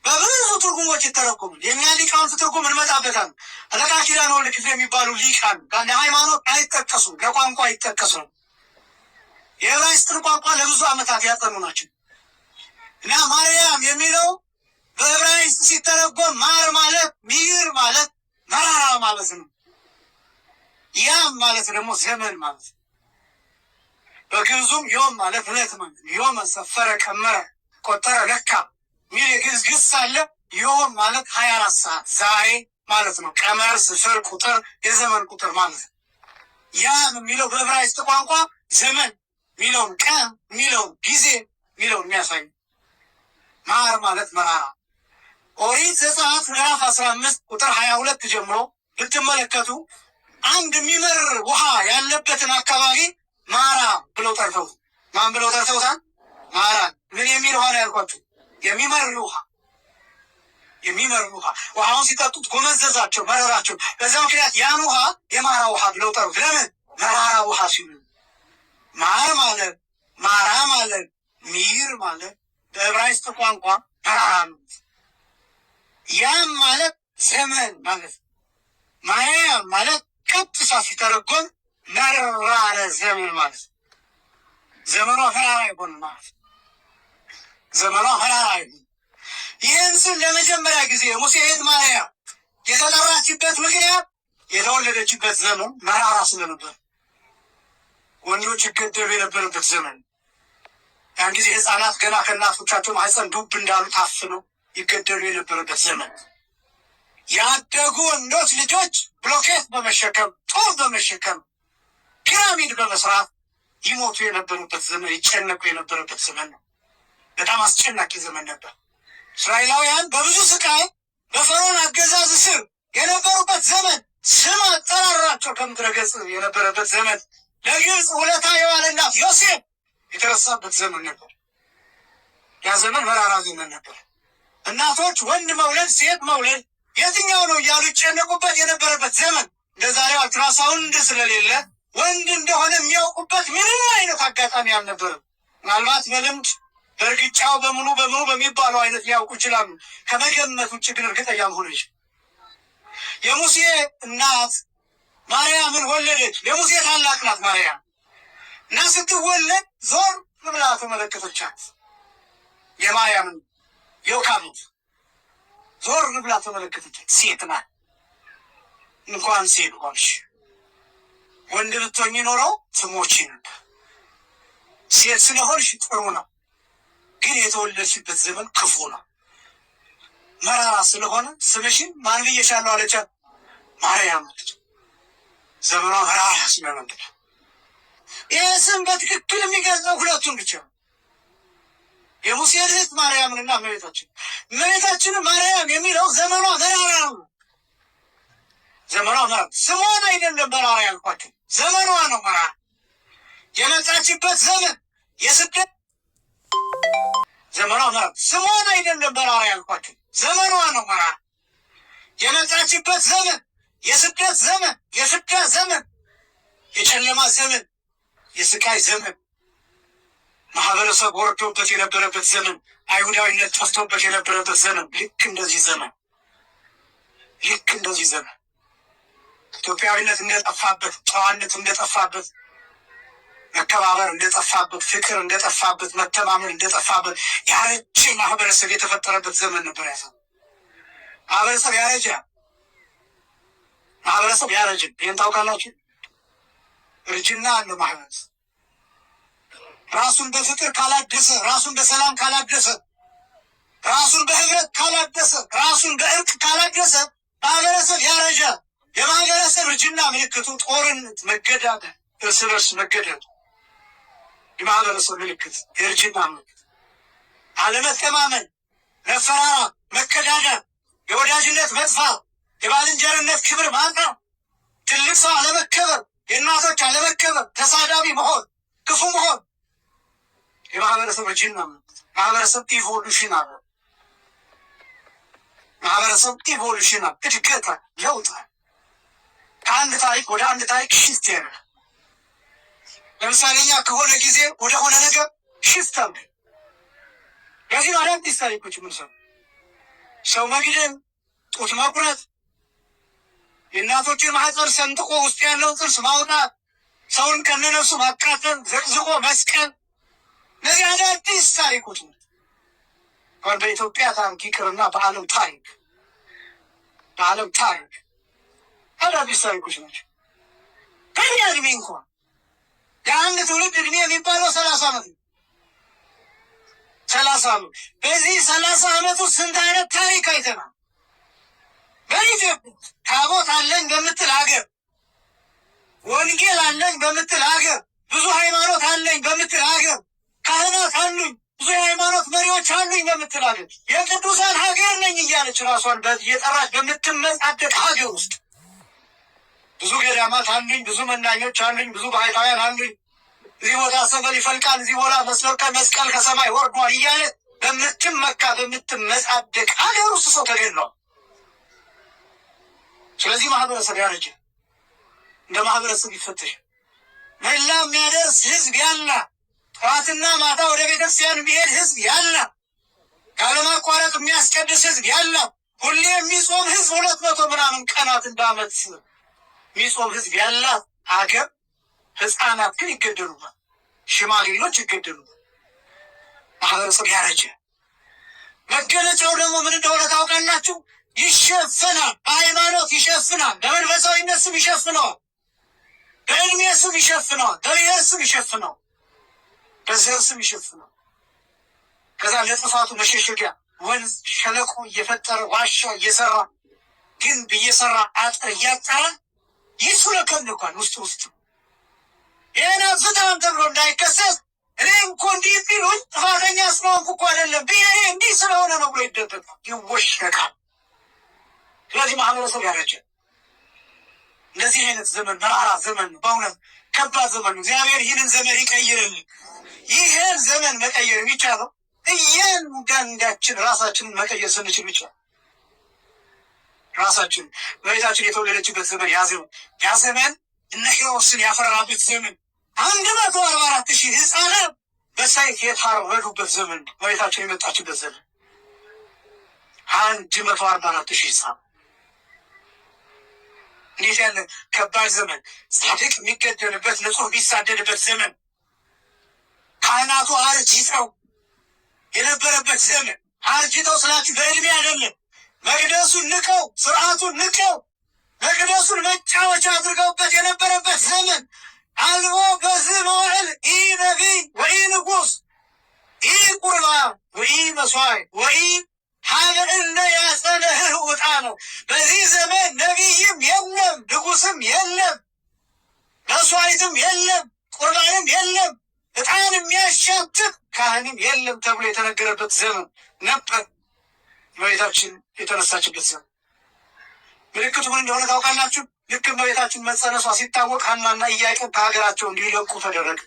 በብዙ ትርጉሞች ይተረጎማል። የእኛ ሊቃውንት ትርጉም እንመጣበታለን። አለቃ ኪዳነ ወልድ ክፍሌ የሚባሉ ሊቃን ለሃይማኖት አይጠቀሱም፣ ለቋንቋ አይጠቀሱም። የዕብራይስጥን ቋንቋ ለብዙ ዓመታት ያጠኑ ናቸው እና ማርያም የሚለው በዕብራይስጥ ሲተረጎም ማር ማለት ሚር ማለት መራራ ማለት ነው። ያም ማለት ደግሞ ዘመን ማለት ነው። በግዕዙም ዮም ማለት ዕለት ማለት ነው። ዮም ሰፈረ፣ ቀመረ፣ ቆጠረ፣ ለካ ሚል የግዕዝ ግስ አለ። ዮም ማለት 24 ሰዓት ዛሬ ማለት ነው። ቀመር ስፍር፣ ቁጥር፣ የዘመን ቁጥር ማለት ነው። ያም የሚለው በዕብራይስጥ ቋንቋ ዘመን ሚለውን፣ ቀን ሚለውን፣ ጊዜ ሚለውን የሚያሳይ ማር ማለት መራራ። ኦሪት ዘጸአት ምዕራፍ 15 ቁጥር 22 ጀምሮ ብትመለከቱ አንድ የሚመር ውሃ ያለበትን አካባቢ ማራ ብለው ጠርተውት። ማን ብለው ጠርተውታል? ማራ። ምን የሚል ውሃ ነው ያልኳችሁ? የሚመር ውሃ። የሚመር ውሃ። ውሃውን ሲጠጡት ጎመዘዛቸው፣ መረራቸው። በዛ ምክንያት ያን ውሃ የማራ ውሃ ብለው ጠሩት። ለምን? መራራ ውሃ ሲሉ። ማር ማለት ማራ ማለት ሚር ማለት በዕብራይስጥ ቋንቋ መራራ ነው። ያም ማለት ዘመን ማለት። ማርያም ማለት ቀጥታ ሲተረጎም መራራ ዘመን ማለት። ዘመኗ መራራ ይሆን ማለት። ዘመኗ መራራ ይሆን። ይህን ስም ለመጀመሪያ ጊዜ ሙሴ እህት ማርያም የተጠራችበት ምክንያት የተወለደችበት ዘመን መራራ ስለነበር፣ ወንዶች ይገደሉ የነበረበት ዘመን። ያን ጊዜ ሕፃናት ገና ከእናቶቻቸው ማህፀን ዱብ እንዳሉ ታፍነው ይገደሉ የነበረበት ዘመን። ያደጉ ወንዶች ልጆች ብሎኬት በመሸከም ጦር በመሸከም ፒራሚድ በመስራት ይሞቱ የነበሩበት ዘመን፣ ይጨነቁ የነበረበት ዘመን ነው። በጣም አስጨናቂ ዘመን ነበር። እስራኤላውያን በብዙ ስቃይ በፈርዖን አገዛዝ ስር የነበሩበት ዘመን፣ ስም አጠራራቸው ከምድረ ገጽ የነበረበት ዘመን፣ ለግብፅ ውለታ የዋለላት ዮሴፍ የተረሳበት ዘመን ነበር። ያ ዘመን መራራ ዘመን ነበር። እናቶች ወንድ መውለድ ሴት መውለድ የትኛው ነው እያሉ ይጨነቁበት የነበረበት ዘመን። እንደ ዛሬው አልትራሳውንድ ስለሌለ ወንድ እንደሆነ የሚያውቁበት ምንም አይነት አጋጣሚ አልነበረም። ምናልባት በልምድ በእርግጫው በምኑ በሚባለው አይነት ሊያውቁ ይችላሉ። ከመገመት ውጭ ግን እርግጠኛ መሆነች። የሙሴ እናት ማርያምን ወለደች። የሙሴ ታላቅ ናት ማርያም እና ስትወለድ ዞር ብላ ተመለከተቻት። የማርያምን የውካቤት ዞር ብላ ተመለከተቻት። ሴት ናት። እንኳን ሴት ሆንሽ፣ ወንድ ብትሆኚ ኖረው ትሞቺ ነበር። ሴት ስለሆንሽ ጥሩ ነው፣ ግን የተወለድሽበት ዘመን ክፉ ነው። መራራ ስለሆነ ስምሽን ማን ብዬሻለሁ አለቻት። ማርያም አለች። ዘመኗ መራራ ስለነበር ይህ ስም በትክክል የሚገልጸው ሁለቱን ብቻ ነው። የሙሴ እህት ማርያምንና እመቤታችን ማርያም የሚለው ዘመኗ መራራ ነው። ዘመኗ መራራ፣ ስሟን አይደለም መራራ ያልኳቸው፣ ዘመኗ ነው መራራ። የመጣችበት ዘመን የስደት ዘመኗ መራራ፣ ስሟን አይደለም መራራ ያልኳቸው፣ ዘመኗ ነው መራራ። የመጣችበት ዘመን የስደት ዘመን፣ የፍዳ ዘመን፣ የጨለማ ዘመን፣ የስቃይ ዘመን፣ ማህበረሰብ ወርዶበት የነበረበት ዘመን፣ አይሁዳዊነት ጠፍቶበት የነበረበት ዘመን። ልክ እንደዚህ ዘመን ኢትዮጵያዊነት እንደጠፋበት፣ ጨዋነት እንደጠፋበት፣ መከባበር እንደጠፋበት፣ ፍቅር እንደጠፋበት፣ መተማመን እንደጠፋበት ያረጀ ማህበረሰብ የተፈጠረበት ዘመን ነበር። ያሰ ማህበረሰብ ያረጀ ማህበረሰብ ያረጅን። ይህን ታውቃላችሁ። እርጅና አለ ማህበረሰብ ራሱን በፍቅር ካላደሰ፣ ራሱን በሰላም ካላደሰ፣ ራሱን በህብረት ካላደሰ፣ ራሱን በእርቅ ካላደሰ ማህበረሰብ ያረጃል። የማህበረሰብ እርጅና ምልክቱ ጦርነት፣ መገዳደል፣ እርስ በርስ መገደል የማህበረሰብ ምልክት፣ የእርጅና ምልክት። አለመተማመን፣ መፈራራት፣ መከዳደል፣ የወዳጅነት መጥፋት፣ የባልንጀርነት ክብር ማጣት፣ ትልቅ ሰው አለመከበር፣ የእናቶች አለመከበር፣ ተሳዳቢ መሆን፣ ክፉ መሆን የማህበረሰብ እርጅና ምልክት። ማህበረሰብ ኢቮሉሽን አለ። ማህበረሰብ ኢቮሉሽን አለ። እድገት አለ፣ ለውጥ አለ። ከአንድ ታሪክ ወደ አንድ ታሪክ ሽፍት ያለ። ለምሳሌ እኛ ከሆነ ጊዜ ወደ ሆነ ነገር ሽፍት አለ። ለዚህ አዳዲስ ታሪኮች የምንሰሩ ሰው መግደል፣ ጡት መቁረጥ፣ የእናቶችን ማህፀን ሰንጥቆ ውስጥ ያለውን ጥርስ ማውጣት፣ ሰውን ከነነፍሱ ማቃጠል፣ ዘቅዝቆ መስቀል፣ እነዚህ አዳዲስ ታሪኮች ነው። እንኳን በኢትዮጵያ ታሪክ ይቅርና በዓለም ታሪክ አዳዲስ ታሪኮች ናቸው። ከኛ እድሜ እንኳን የአንድ ትውልድ እድሜ የሚባለው 30 ዓመት ነው። 30 ዓመት። በዚህ 30 ዓመቱ ስንት አይነት ታሪክ አይተናል። በኢትዮጵያ ታቦት አለኝ በምትል ሀገር፣ ወንጌል አለኝ በምትል ሀገር፣ ብዙ ሃይማኖት አለኝ በምትል ሀገር፣ ካህናት አሉኝ፣ ብዙ የሃይማኖት መሪዎች አሉኝ በምትል ሀገር፣ የቅዱሳን ሀገር ነኝ እያለች ራሷን እየጠራች በምትመጻደቅ ሀገር ውስጥ ብዙ ገዳማት አሉኝ፣ ብዙ መናኞች አሉኝ፣ ብዙ ባህታውያን አሉኝ፣ እዚህ ቦታ ሰበል ይፈልቃል፣ እዚህ ቦታ መስቀል ከሰማይ ወርዷል እያለ በምትመካ በምትመጻደቅ ሀገር ውስጥ ሰው ተገድሏል። ስለዚህ ማህበረሰብ ያረጀ፣ እንደ ማህበረሰብ ይፈተሽ። መላ የሚያደርስ ህዝብ ያለ፣ ጠዋትና ማታ ወደ ቤተክርስቲያን የሚሄድ ህዝብ ያለ፣ ካለማቋረጥ የሚያስቀድስ ህዝብ ያለ፣ ሁሌ የሚጾም ህዝብ 200 ምናምን ቀናት እንዳመት የሚጾም ህዝብ ያላት ሀገር ህፃናት ግን ይገደሉባል፣ ሽማግሌዎች ይገደሉባል። ማህበረሰብ ያረጀ። መገለጫው ደግሞ ምን እንደሆነ ታውቃላችሁ? ይሸፍናል። በሃይማኖት ይሸፍናል፣ በመንፈሳዊነት ስም ይሸፍነዋል፣ በእድሜ ስም ይሸፍነዋል፣ በብሔር ስም ይሸፍነዋል፣ በዘር ስም ይሸፍነዋል። ከዛ ለጥፋቱ መሸሸጊያ ወንዝ ሸለቆ እየፈጠረ ዋሻ እየሰራ ግንብ እየሰራ አጥር እያጠረ ይሱለከልኳል። ውስጥ ይህን ፍትሃን ተብሎ እንዳይከሰስ እኔ እኮ እንዲህ ቢሉኝ ጥፋተኛ ስለሆንኩ እኮ አይደለም ብሔሬ እንዲህ ስለሆነ ነው ብሎ ይደበቃል፣ ይወሸቃል። ስለዚህ ማህበረሰብ ያረጀ። እንደዚህ አይነት ዘመን መራራ ዘመን፣ በእውነት ከባድ ዘመን ነው። እግዚአብሔር ይህንን ዘመን ይቀይርልን። ይህን ዘመን መቀየር የሚቻለው እያንዳንዳችን ራሳችንን መቀየር ስንችል ብቻ። ራሳችን በቤታችን የተወለደችበት ዘመን ያ ዘመን እነ ሄሮድስን ያፈራበት ዘመን 144,000 ህፃናት በሰይፍ የታረዱበት ዘመን፣ በቤታችን የመጣችበት ዘመን 144,000 ህፃናት። እንዴት ያለ ከባድ ዘመን! ጻድቅ የሚገደልበት፣ ንጹህ የሚሳደድበት ዘመን፣ ካህናቱ አርጅተው የነበረበት ዘመን። አርጅተው ስላችሁ በእድሜ አይደለም፣ መቅደሱን ንቀው፣ ስርዓቱን ንቀው፣ መቅደሱን መጫወቻ አድርገውበት የነበረበት ዘመን። አልቦ በዚህ መዋዕል ኢ ነቢይ ወኢ ንጉሥ ኢ ቁርባን ወኢ መስዋዕት ወኢ ሀበ እለ ያጸንህ ውጣ ነው። በዚህ ዘመን ነቢይም የለም፣ ንጉስም የለም፣ መስዋዕትም የለም፣ ቁርባንም የለም፣ ዕጣን የሚያሻትት ካህንም የለም ተብሎ የተነገረበት ዘመን ነበር። እመቤታችን የተነሳችበት ዘመን። ምልክቱ ምን እንደሆነ ታውቃላችሁ? ልክ እመቤታችን መጸነሷ ሲታወቅ ሐናና ኢያቄም ከሀገራቸው እንዲለቁ ተደረገ።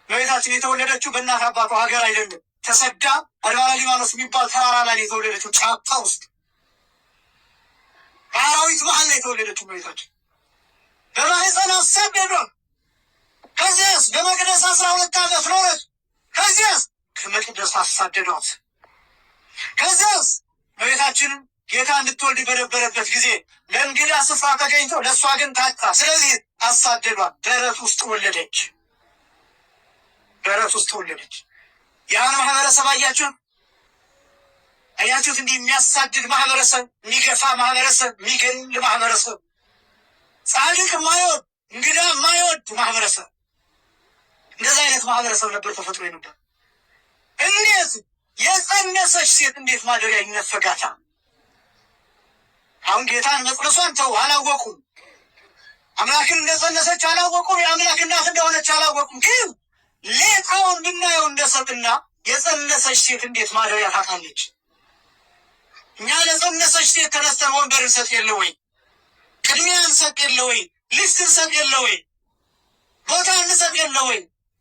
እመቤታችን የተወለደችው በእናት አባቷ ሀገር አይደለም። ተሰዳ አድባረ ሊባኖስ የሚባል ተራራ ላይ የተወለደችው፣ ጫካ ውስጥ በአራዊት መሀል ላይ የተወለደችው እመቤታችን በማህፀን አሰደዷት። ከዚያስ በመቅደስ 12 ዓመት ኖረች። ከዚያስ ከመቅደስ አሳደዷት። ከዚያስ እመቤታችንን ጌታ እንድትወልድ በነበረበት ጊዜ ለእንግዳ ስፍራ ተገኝቶ ለእሷ ግን ታጣ። ስለዚህ አሳደዷት። በረት ውስጥ ወለደች። ያን ማህበረሰብ አያችሁ? አያችሁት? እንዲህ የሚያሳድድ ማህበረሰብ፣ የሚገፋ ማህበረሰብ፣ የሚገል ማህበረሰብ፣ ጻድቅ የማይወድ እንግዳ የማይወድ ማህበረሰብ፣ እንደዛ አይነት ማህበረሰብ ነበር ተፈጥሮ ነበር። እንዴት የጸነሰች ሴት እንዴት ማደሪያ ይነፈጋታል? አሁን ጌታን መጽነሷን ተው አላወቁም። አምላክን እንደጸነሰች አላወቁም። የአምላክ እናት እንደሆነች አላወቁም። ግን ሌጣውን ብናየው እንደሰብና የጸነሰች ሴት እንዴት ማደሪያ ታጣለች? እኛ ለጸነሰች ሴት ተነስተን ወንበር እንሰጥ የለ ወይ? ቅድሚያ እንሰጥ የለ ወይ? ልስት እንሰጥ የለ ወይ? ቦታ እንሰጥ የለ ወይ?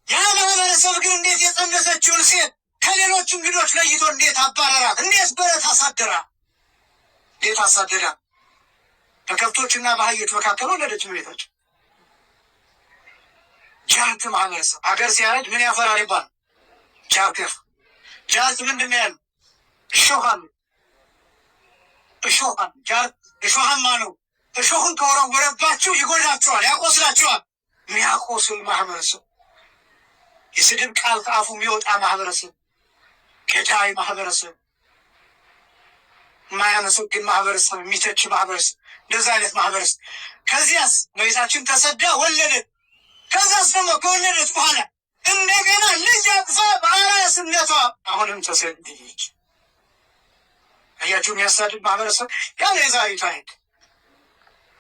ያ ማህበረሰብ ግን እንዴት የጸነሰችውን ሴት ከሌሎች እንግዶች ለይቶ እንዴት አባረራት? እንዴት በረት አሳደራ? እንዴት አሳደዳ? በከብቶችና በአህዮች መካከል ወለደች እመቤታችን። ጃርት ማህበረሰብ ሀገር ሲያረጅ ምን ያፈራል ይባል? ጃርት ያፈ ጃርት ምንድን ነው ያለው? እሾሃን እሾሃን ጃርት እሾሃማ ነው። እሾህን ከወረወረባችሁ ይጎዳችኋል፣ ያቆስላችኋል። የሚያቆስል ማህበረሰብ፣ የስድብ ቃል ከአፉ የሚወጣ ማህበረሰብ፣ ገዳይ ማህበረሰብ፣ የማያመሰግን ማህበረሰብ፣ የሚተች ማህበረሰብ፣ እንደዛ አይነት ማህበረሰብ። ከዚያስ እመቤታችን ተሰዳ ወለደች። ከዛስ ደግሞ ከወለደች በኋላ እንደገና ልጅ አቅፋ በአራስነቷ አሁንም ተሰደደች። አያችሁ የሚያሳድድ ማህበረሰብ። ያለ የዛሬቱ አይነት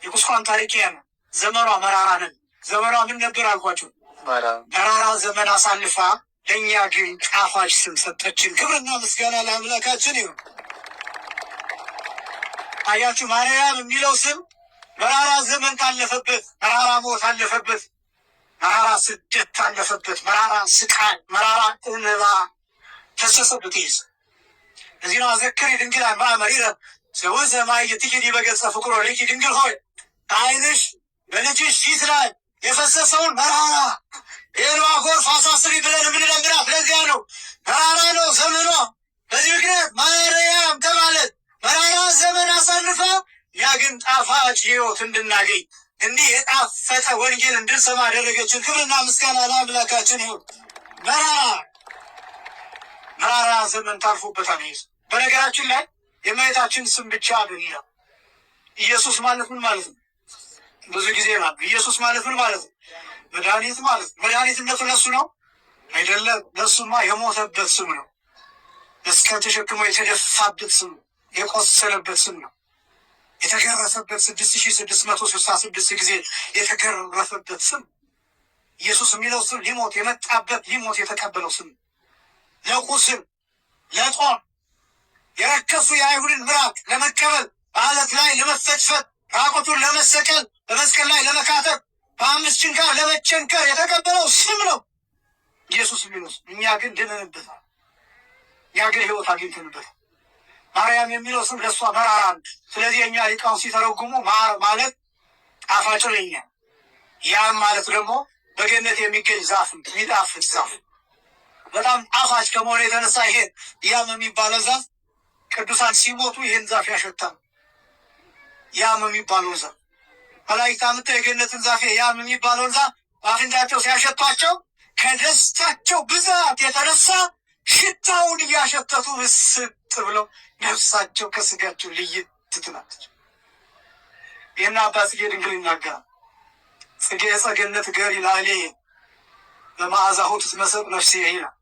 የቁስቋም ታሪክ ያ ነው። ዘመኗ መራራ ነን። ዘመኗ ምን ነበር አልኳችሁ? መራራ ዘመን አሳልፋ ለእኛ ግን ጣፋጭ ስም ሰጠችን። ክብርና ምስጋና ለአምላካችን ይሁን። አያችሁ ማርያም የሚለው ስም መራራ ዘመን ካለፈበት፣ መራራ ሞት አለፈበት፣ መራራ ስደት ታለፈበት፣ መራራ ስቃይ፣ መራራ እንባ ፈሰሰበት። ይህ እዚህ ነው አዘክሪ ድንግል ማመሪረ ሰውዘ ማየትኪ በገጸ ፍቅሮ ልኪ ድንግል ሆይ አይንሽ በልጅሽ ፊት ላይ የፈሰሰውን መራራ የእንባ ጎርፍ አሳስቢ ብለን የምንለምናት ለዚያ ነው። መራራ ነው ዘመኗ። በዚህ ምክንያት ማርያም ተባለት። መራራ ዘመን አሳልፋ ያ ግን ጣፋጭ ሕይወት እንድናገኝ እንዲህ የጣፈጠ ወንጌል እንድንሰማ አደረገችን። ክብርና ምስጋና ለአምላካችን ይሁን። መራራ ዘመን ታልፎበታል። ይሄ በነገራችን ላይ የእመቤታችን ስም ብቻ አይደለም። ኢየሱስ ማለት ምን ማለት ነው? ብዙ ጊዜ ማለት ኢየሱስ ማለት ምን ማለት ነው? መድኃኒት ማለት ነው። መድኃኒትነቱ ለሱ ነው አይደለም። ለሱማ የሞተበት ስም ነው። መስቀል ተሸክሞ የተደፋበት ስም ነው። የቆሰለበት ስም ነው። የተገረፈበት 6666 ጊዜ የተገረፈበት ስም ኢየሱስ የሚለው ስም ሊሞት የመጣበት ሊሞት የተቀበለው ስም ለቁስል፣ ለጦር፣ የረከሱ የአይሁድን ምራቅ ለመቀበል፣ በዓለት ላይ ለመፈትፈት፣ ራቁቱን ለመሰቀል፣ በመስቀል ላይ ለመካተት፣ በአምስት ችንካር ለመቸንከር የተቀበለው ስም ነው ኢየሱስ የሚለው ስም። እኛ ግን ድነንበታል። እኛ ግን ሕይወት አግኝተንበታል። ማርያም የሚለው ስም ለእሷ መራራ ነው። ስለዚህ የእኛ ሊቃውን ሲተረጉሙ ማር ማለት ጣፋጭ ለኛ፣ ያም ማለት ደግሞ በገነት የሚገኝ ዛፍ ነው፣ የሚጣፍጥ ዛፍ። በጣም ጣፋጭ ከመሆኑ የተነሳ ይሄ ያም የሚባለው ዛፍ ቅዱሳን ሲሞቱ ይህን ዛፍ ያሸታል። ያም የሚባለውን ዛፍ መላእክት አምጥተው የገነትን ዛፍ ያም የሚባለውን ዛፍ በአፍንጫቸው ሲያሸቷቸው ከደስታቸው ብዛት የተነሳ ሽታውን እያሸተቱ ምስጥ ብለው ነፍሳቸው ከስጋቸው ልይት ትላለች። ይህን አባ ጽጌ ድንግል ይናገራል። ጽጌ ጸገነት ገሪ ላሌ በመዓዛሁ ትትመሰጥ ነፍሴ ይላል።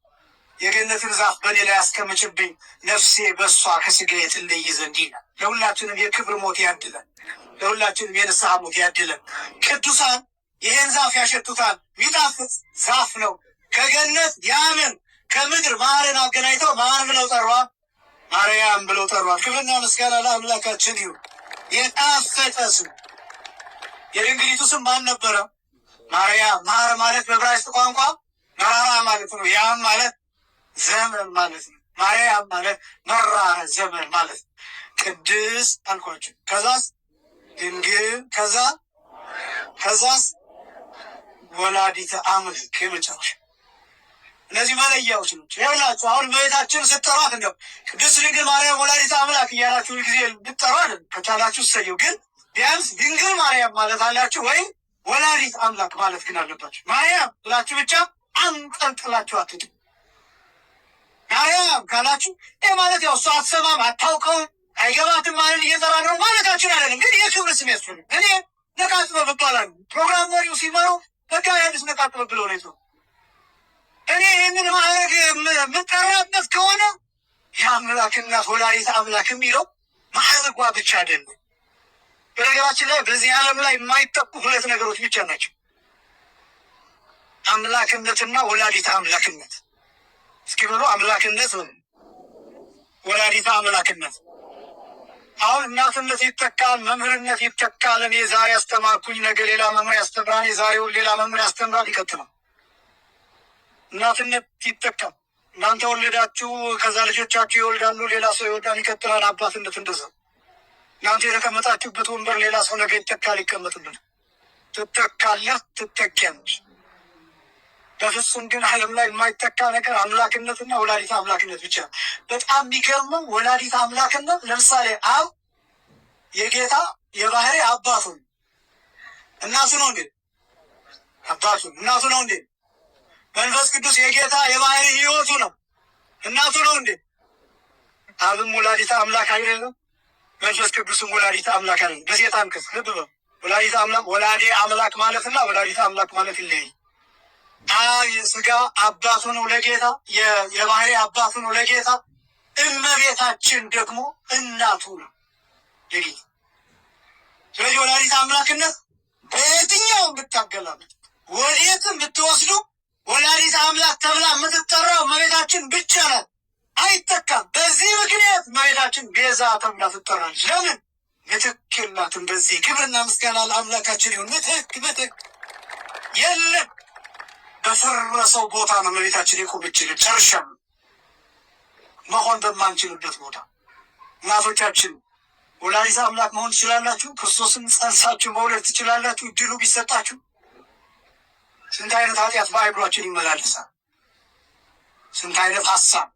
የገነትን ዛፍ በኔ ላይ ያስቀምጭብኝ፣ ነፍሴ በእሷ ከስጋዬ ትለይ ዘንድ ይላል። ለሁላችንም የክብር ሞት ያድለን፣ ለሁላችንም የንስሐ ሞት ያድለን። ቅዱሳን ይህን ዛፍ ያሸቱታል። የሚጣፍጥ ዛፍ ነው። ከገነት ያምን ከምድር ማርን አገናኝተው ማር ብለው ጠሯት፣ ማርያም ብለው ጠሯት። ክብርና ምስጋና ለአምላካችን ይሁን። የጣፈጠ ስም። የድንግሊቱ ስም ማን ነበረ? ማርያም። ማር ማለት በዕብራይስጥ ቋንቋ መራራ ማለት ነው። ያም ማለት ዘመን ማለት ነው። ማርያም ማለት መራራ ዘመን ማለት ነው። ቅድስት አልኳቸው። ከዛስ ድንግል፣ ከዛስ ወላዲተ አምላክ የመጨረሻ። እነዚህ መለያዎች ናቸው። ይኸውላችሁ አሁን እመቤታችን ስትጠሯት እንደው ቅድስት ድንግል ማርያም ወላዲተ አምላክ እያላችሁ ጊዜ ብትጠሯ ከቻላችሁ እሰየው። ግን ቢያንስ ድንግል ማርያም ማለት አላችሁ ወይም ወላዲተ አምላክ ማለት ግን አለባችሁ። ማርያም ብላችሁ ብቻ አንጠልጥላችሁ አትጡ። ማርያም ካላችሁ ይህ ማለት ያው እሷ አትሰማም፣ አታውቀውም፣ አይገባትም ማለት እየጠራ ነው ማለታችን አይደለም። ግን የክብር ስም ያስፈልግ እኔ ነቃጥበብ እባላለሁ። ፕሮግራም መሪው ሲመራው በቃ ያንስ ነቃጥበብ ብሎ ነው። እኔ ይህንን ማድረግ የምጠራበት ከሆነ የአምላክናት ወላዲተ አምላክ የሚለው ማዕረጓ ብቻ አይደለም። በነገራችን ላይ በዚህ ዓለም ላይ የማይጠቁ ሁለት ነገሮች ብቻ ናቸው፣ አምላክነትና ወላዲተ አምላክነት። እስኪ ብሎ አምላክነት ወላዲተ አምላክነት። አሁን እናትነት ይተካል፣ መምህርነት ይተካል። እኔ ዛሬ አስተማርኩኝ፣ ነገ ሌላ መምህር ያስተምራል፣ የዛሬውን ሌላ መምህር ያስተምራል፣ ይቀጥላል። እናትነት ይተካል። እናንተ ወለዳችሁ፣ ከዛ ልጆቻችሁ ይወልዳሉ፣ ሌላ ሰው ይወልዳል፣ ይቀጥላል። አባትነት እንደዛ። እናንተ የተቀመጣችሁበት ወንበር ሌላ ሰው ነገ ይተካል፣ ይቀመጥልን። ትተካለህ፣ ትተኪያለሽ። በፍጹም ግን ዓለም ላይ የማይተካ ነገር አምላክነትና ወላዲተ አምላክነት ብቻ። በጣም የሚገርመው ወላዲተ አምላክነት ለምሳሌ አብ የጌታ የባህሪ አባቱ እናቱ ነው እንዴ? አባቱ እናቱ ነው እንዴ? መንፈስ ቅዱስ የጌታ የባህሪ ሕይወቱ ነው እናቱ ነው እንዴ? አብም ወላዲተ አምላክ አይደለም? መንፈስ ቅዱስም ወላዲተ አምላክ አይደለም? በሴት አንቀጽ ልብ በሉ። ወላዲተ አምላክ ወላዲ አምላክ ማለትና ወላዲተ አምላክ ማለት ይለያል። የስጋ አባቱ ነው ለጌታ፣ የባህሪ አባቱ ነው ለጌታ። እመቤታችን ደግሞ እናቱ ነው ለጌታ። ስለዚህ ወላዲተ አምላክነት በየትኛውም ብታገላበት ወዴትም ብትወስዱ ወላዲተ አምላክ ተብላ የምትጠራው እመቤታችን ብቻ ናት፣ አይተካም። በዚህ ምክንያት እመቤታችን ቤዛ ተብላ ትጠራለች። ለምን? ምትክ የላትም። በዚህ ክብርና ምስጋና ለአምላካችን ይሁን። ምትክ የለም። በፈረሰው ቦታ ነው እመቤታችን የቆመችልን። ጨርሻ መሆን በማንችልበት ቦታ እናቶቻችን ወላዲተ አምላክ መሆን ትችላላችሁ። ክርስቶስን ጸንሳችሁ መውለድ ትችላላችሁ። እድሉ ቢሰጣችሁ። ስንት አይነት ኃጢአት በአይምሯችን ይመላለሳል። ስንት አይነት ሀሳብ፣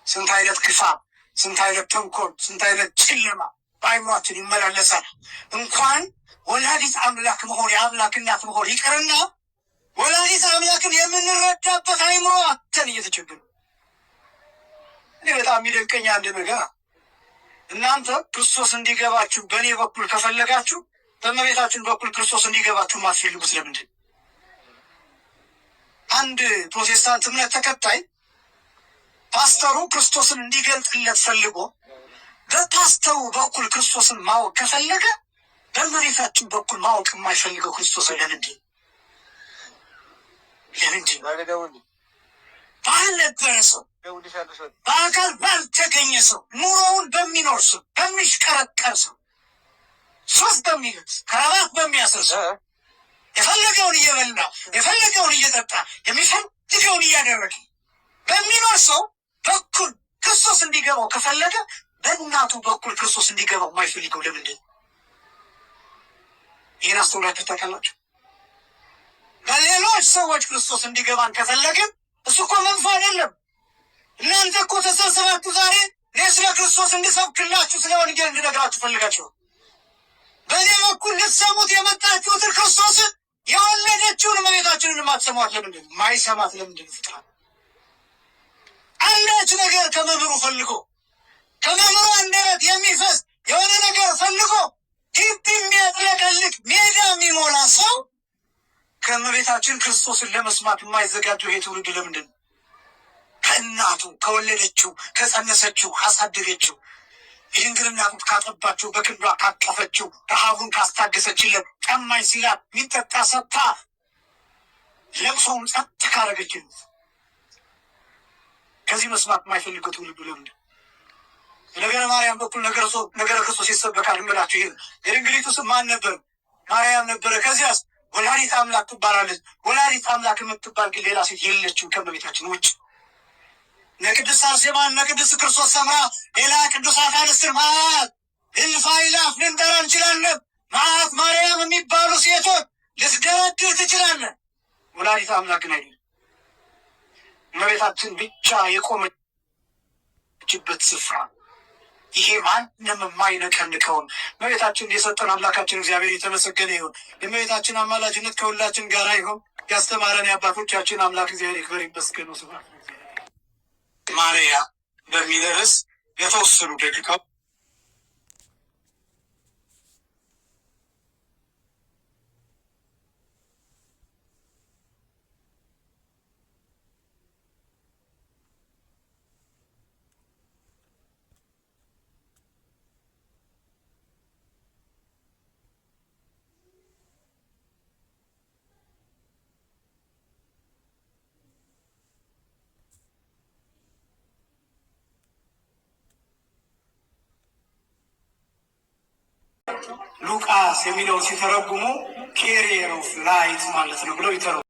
ስንት አይነት ክፋት፣ ስንት አይነት ተንኮል፣ ስንት አይነት ጨለማ በአይምሯችን ይመላለሳል። እንኳን ወላዲተ አምላክ መሆን የአምላክ እናት መሆን ይቅርና ወላዲተ አምላክን የምንረዳበት አይምሮ አተን እየተቸገሩ። እኔ በጣም የሚደንቀኝ አንድ ነገር፣ እናንተ ክርስቶስ እንዲገባችሁ በእኔ በኩል ከፈለጋችሁ በእመቤታችን በኩል ክርስቶስ እንዲገባችሁ ማትፈልጉት ለምንድን? አንድ ፕሮቴስታንት እምነት ተከታይ ፓስተሩ ክርስቶስን እንዲገልጥለት ፈልጎ በፓስተሩ በኩል ክርስቶስን ማወቅ ከፈለገ በእመቤታችን በኩል ማወቅ የማይፈልገው ክርስቶስን ለምንድን? ባልነበረ ሰው በአካል ባልተገኘ ሰው ኑሮውን በሚኖር ሰው በሚሽቀረቀር ሰው ሱፍ በሚለብስ ከረባት በሚያስር ሰው የፈለገውን እየበላ የፈለገውን እየጠጣ የሚፈልገውን እያደረገ በሚኖር ሰው በኩል ክርስቶስ እንዲገባው ከፈለገ በእናቱ በኩል ክርስቶስ እንዲገባው የማይፈልገው ለምንድን? ይህን አስተውላችሁ ታውቃላችሁ? በሌሎች ሰዎች ክርስቶስ እንዲገባን ከፈለግን እሱ እኮ መንፎ አይደለም። እናንተ እኮ ተሰብስባችሁ ዛሬ እኔ ስለ ክርስቶስ እንድሰብክላችሁ ስለ ወንጌል እንድነግራችሁ ፈልጋችሁ በእኔ በኩል ልትሰሙት የመጣችሁትን ክርስቶስን የወለደችውን እመቤታችንን የማትሰሟት ለምንድን? ማይሰማት ለምንድን? ፍጥረት አንዳች ነገር ከመምህሩ ፈልጎ ከመምህሩ አንደበት የሚፈስ የሆነ ነገር ፈልጎ ግቢ የሚያጥለቀልቅ ሜዳ የሚሞላ ሰው ከእመቤታችን ክርስቶስን ለመስማት የማይዘጋጀው ይሄ ትውልድ ለምንድን? ከእናቱ ከወለደችው ከጸነሰችው ካሳደገችው የድንግልና ጡት ካጠባችው በክንዷ ካቀፈችው ረሃቡን ካስታገሰችለት ጠማኝ ሲላት የሚጠጣ ሰጥታ ለቅሶውን ጸጥ ካረገችለት ከዚህ መስማት የማይፈልገው ትውልዱ ለምንድን? ነገረ ማርያም በኩል ነገረ ክርስቶስ ይሰበካል እምላችሁ። ይሄ የድንግሊቱ ስም ማን ነበር? ማርያም ነበረ። ከዚያስ ወላዲተ አምላክ ትባላለች። ወላዲተ አምላክ የምትባል ግን ሌላ ሴት የለችም ከእመቤታችን ውጭ። ነቅድስት አርሴማ ነቅድስት ክርስቶስ ሰምራ ሌላ ቅዱሳት አንስትን ማት እልፍ አእላፍ ልንጠራ እንችላለን። ማት ማርያም የሚባሉ ሴቶች ልትደረድር ትችላለን። ወላዲተ አምላክ ግን አይደለም። እመቤታችን ብቻ የቆመችበት ስፍራ ይሄ ማንም የማይነቀንቀውን እመቤታችን የሰጠን አምላካችን እግዚአብሔር የተመሰገነ ይሁን። የእመቤታችን አማላጅነት ከሁላችን ጋር ይሁን። ያስተማረን የአባቶቻችን አምላክ እግዚአብሔር ይክበር ይመስገን። ማርያ በሚል ርዕስ የተወሰኑ ደቂቃው ሉቃስ የሚለውን ሲተረጉሙ ኬሪየር ኦፍ ላይት ማለት ነው ብለው ይተረጉሙ።